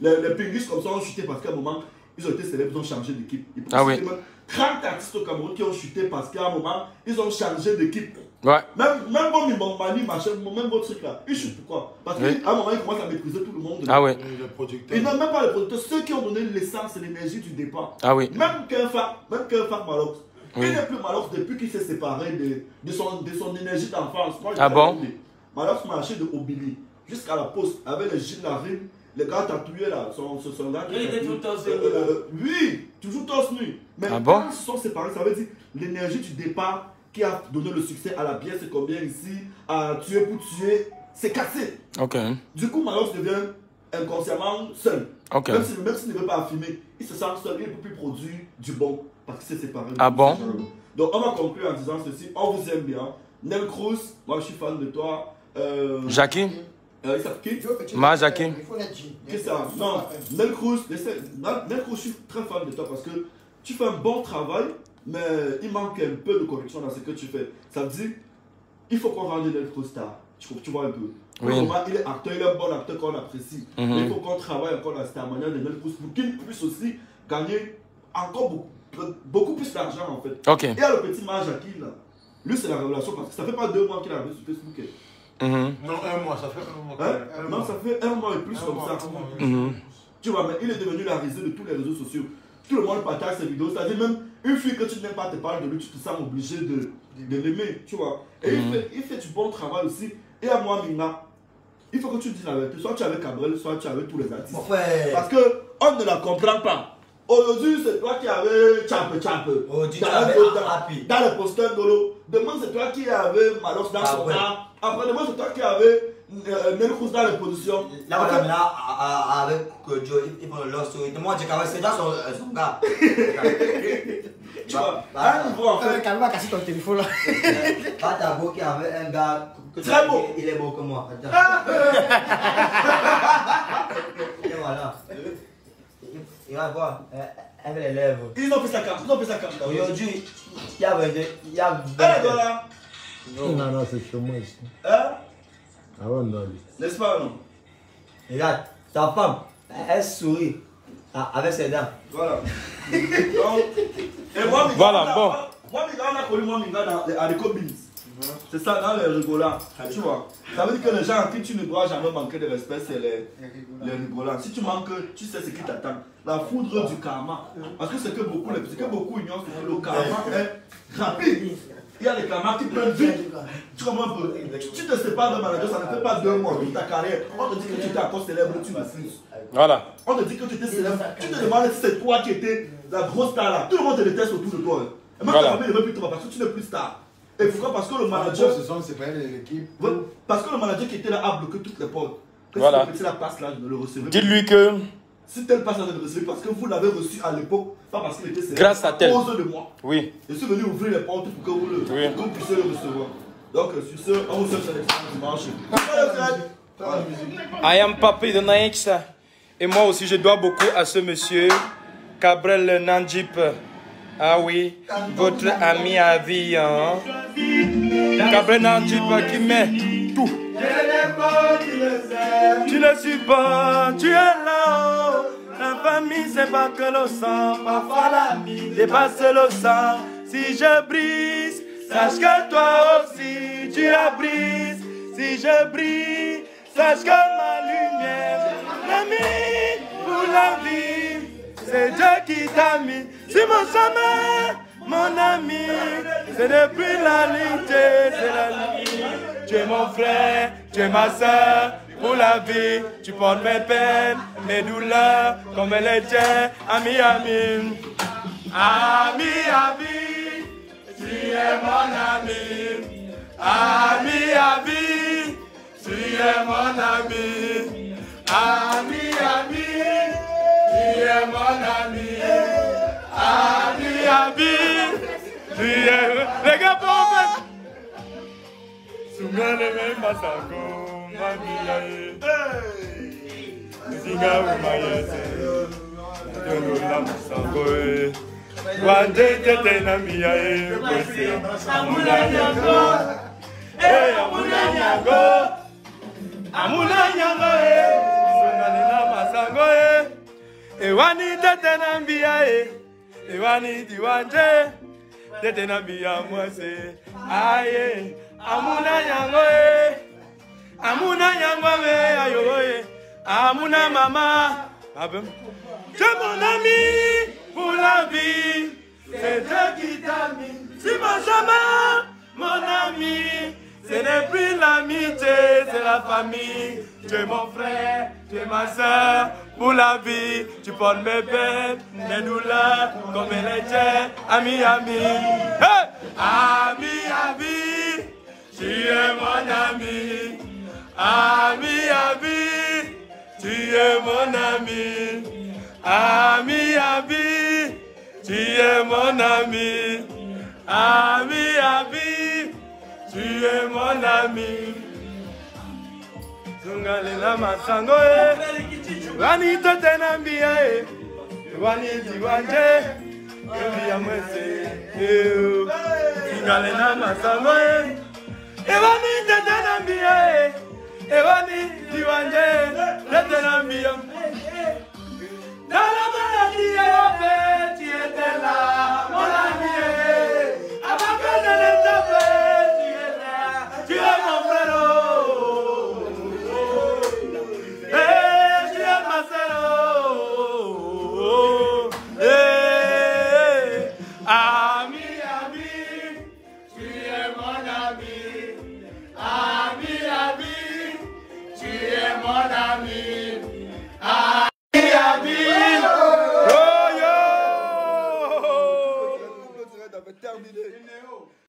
Les Pingus comme ça ont chuté parce qu'à un moment, ils ont été célèbres, ils ont changé d'équipe. Même 30 artistes au Cameroun qui ont chuté parce qu'à un moment, ils ont changé d'équipe. Ouais. Même bon Mani, machin, même bon truc là, ils chutent pourquoi? Parce qu'à un moment, ils commencent à maîtriser tout le monde. Ils n'ont même pas les producteurs, ceux qui ont donné l'essence et l'énergie du départ. Même qu'un Fac Malox. Il n'est plus Malox depuis qu'il s'est séparé de son énergie d'enfance. Malox marchait de Obili jusqu'à la poste avec les Gilles Larine, les gars tatoués là, son gars. Il était tout torse nu. Oui, toujours torse nu. Mais quand ils se sont séparés, ça veut dire l'énergie du départ qui a donné le succès à la bière, c'est combien ici, à tuer pour tuer, c'est cassé. Du coup, Malox devient inconsciemment seul. Même s'il ne veut pas affirmer, il se sent seul, il ne peut plus produire du bon parce qu'il s'est séparé. Donc on va conclure en disant ceci, on vous aime bien. Nel Cruz, moi je suis fan de toi. Jackie il s'appelle qui? Ma Jackie. Qu'est-ce que ça? Non, Nel Cruz, je suis très fan de toi parce que tu fais un bon travail, mais il manque un peu de correction dans ce que tu fais. Ça veut dire, il faut qu'on rende Nel Cruz star. Tu vois un peu. Il est acteur, il est un bon acteur qu'on apprécie. Mais il faut qu'on travaille encore dans cette manière de Nel Cruz pour qu'il puisse aussi gagner encore beaucoup plus d'argent en fait. Et il y a le petit Jackie là. Lui c'est la révélation parce que ça fait pas 2 mois qu'il est arrivé sur Facebook. Non, 1 mois, ça fait 1 mois. Non, ça fait 1 mois et plus comme ça. Tu vois, mais il est devenu la risée de tous les réseaux sociaux. Tout le monde partage ses vidéos. C'est-à-dire même une fille que tu n'aimes pas te parle de lui, tu te sens obligé de l'aimer. Tu vois. Et il fait du bon travail aussi. Et à moi, Mina, il faut que tu dises la vérité. Soit tu es avec Cabrel, soit tu es avec tous les artistes. Parce qu'on ne la comprend pas. Aujourd'hui, c'est toi qui avais Tchape. Dans le poster de l'eau. Demain, c'est toi qui avais Malox dans son art. Après, demain, c'est toi qui avais Nel Cruz dans les positions. Là, avec Joe, ils font le lost. Moi, j'ai c'est dans son gars. Tu vois, à un niveau en fait. Quand même, va casser ton téléphone là. Patabo qui avait un gars. Très beau. Il est beau que moi. Et voilà. Il va voir. Avec les lèvres. Ils ont fait sa carte. Aujourd'hui, il y a 20 dollars. Non, c'est chez moi ici. Hein? Ah ouais, non. N'est-ce pas, non? Regarde, ta femme, elle sourit avec ses dents. Voilà. Donc, et moi, voilà, bon. Moi, on a connu Minga dans les copines. C'est ça, dans les rigolants. Tu vois. Ça veut dire que les gens à qui tu ne dois jamais manquer de respect, c'est les rigolants. Si tu manques, tu sais ce qui t'attend. La foudre du karma. Parce que c'est que beaucoup ignorent, c'est que le karma est rapide. Il y a des karmas qui prennent vite. Tu comprends un peu? Tu te sépares d'un manager, ça ne fait pas 2 mois de ta carrière. On te dit que tu étais encore célèbre, tu refuses. Voilà. On te dit que tu étais célèbre. Tu te demandes si c'est toi qui étais la grosse star là. Tout le monde te déteste autour de toi. Et même ta famille ne veut plus te voir parce que tu n'es plus star. Et pourquoi? Parce que le manager. Parce que le manager qui était là a bloqué toutes les portes. Voilà. Si la passe là, je ne le recevrai pas. Dites-lui que. Si tel passe là, je ne le recevrai parce que vous l'avez reçu à l'époque, pas parce qu'il était célèbre. Grâce à tel. À cause de moi. Oui. Je suis venu ouvrir les portes pour que vous puissiez le recevoir. Donc, sur ce, on vous souhaite un excellent dimanche. I am Papi de Naix. Et moi aussi, je dois beaucoup à ce monsieur, Cabrel Nandjip. Ah oui, votre ami à vie. Hein? Cabrel Nandjip qui met tout. Tu ne suis pas, tu es là-haut. La famille, c'est pas que le sang. Parfois l'ami dépasse le sang. Si je brise, sache que toi aussi tu la brises. Si je brille, sache que ma lumière, l'ami pour la vie, c'est Dieu qui t'a mis sur mon chemin, mon ami. C'est depuis la ligne, c'est la ligne. Tu es mon frère, tu es ma soeur. Pour la vie, tu portes mes peines, mes douleurs, comme elle était, ami, ami. Ami, ami, tu es mon ami. Ami, ami, tu es mon ami. Ami, ami, tu es mon ami. Ami, ami, tu es... Les gars, pour me... Sungane me masango. Singa umayese Yono na musango Wande tete na miya Kwese Amuna nyango Amuna nyango Amuna nyango Sungane na masango Ewani tete na miya Ewani diwanje Tete na miya mwese Aye Amuna nyango Amuna Yangwame ayoye, Amuna Mama, c'est mon ami pour la vie, c'est Dieu qui t'a mis, c'est mon chemin, mon ami, ce n'est plus l'amitié, c'est la famille, tu es mon frère, tu es ma soeur, pour la vie, tu portes mes peines, mes douleurs, comme elle était, ami, ami, hey! Ami, ami, tu es mon ami. Ami, ami, tu es mon ami. Ami, ami, tu es mon ami. Ami, ami, tu es mon ami. Zungalina masango Wani tote nambia Wani diwaje Ebi amwese Zungalina masango Wani tote nambia Ewani diwanje, tete na mbio. Dans la maladie, tu étais là, mon ami. Avant que je ne t'appelle, tu es là, tu es mon frère. Tu es ma sœur.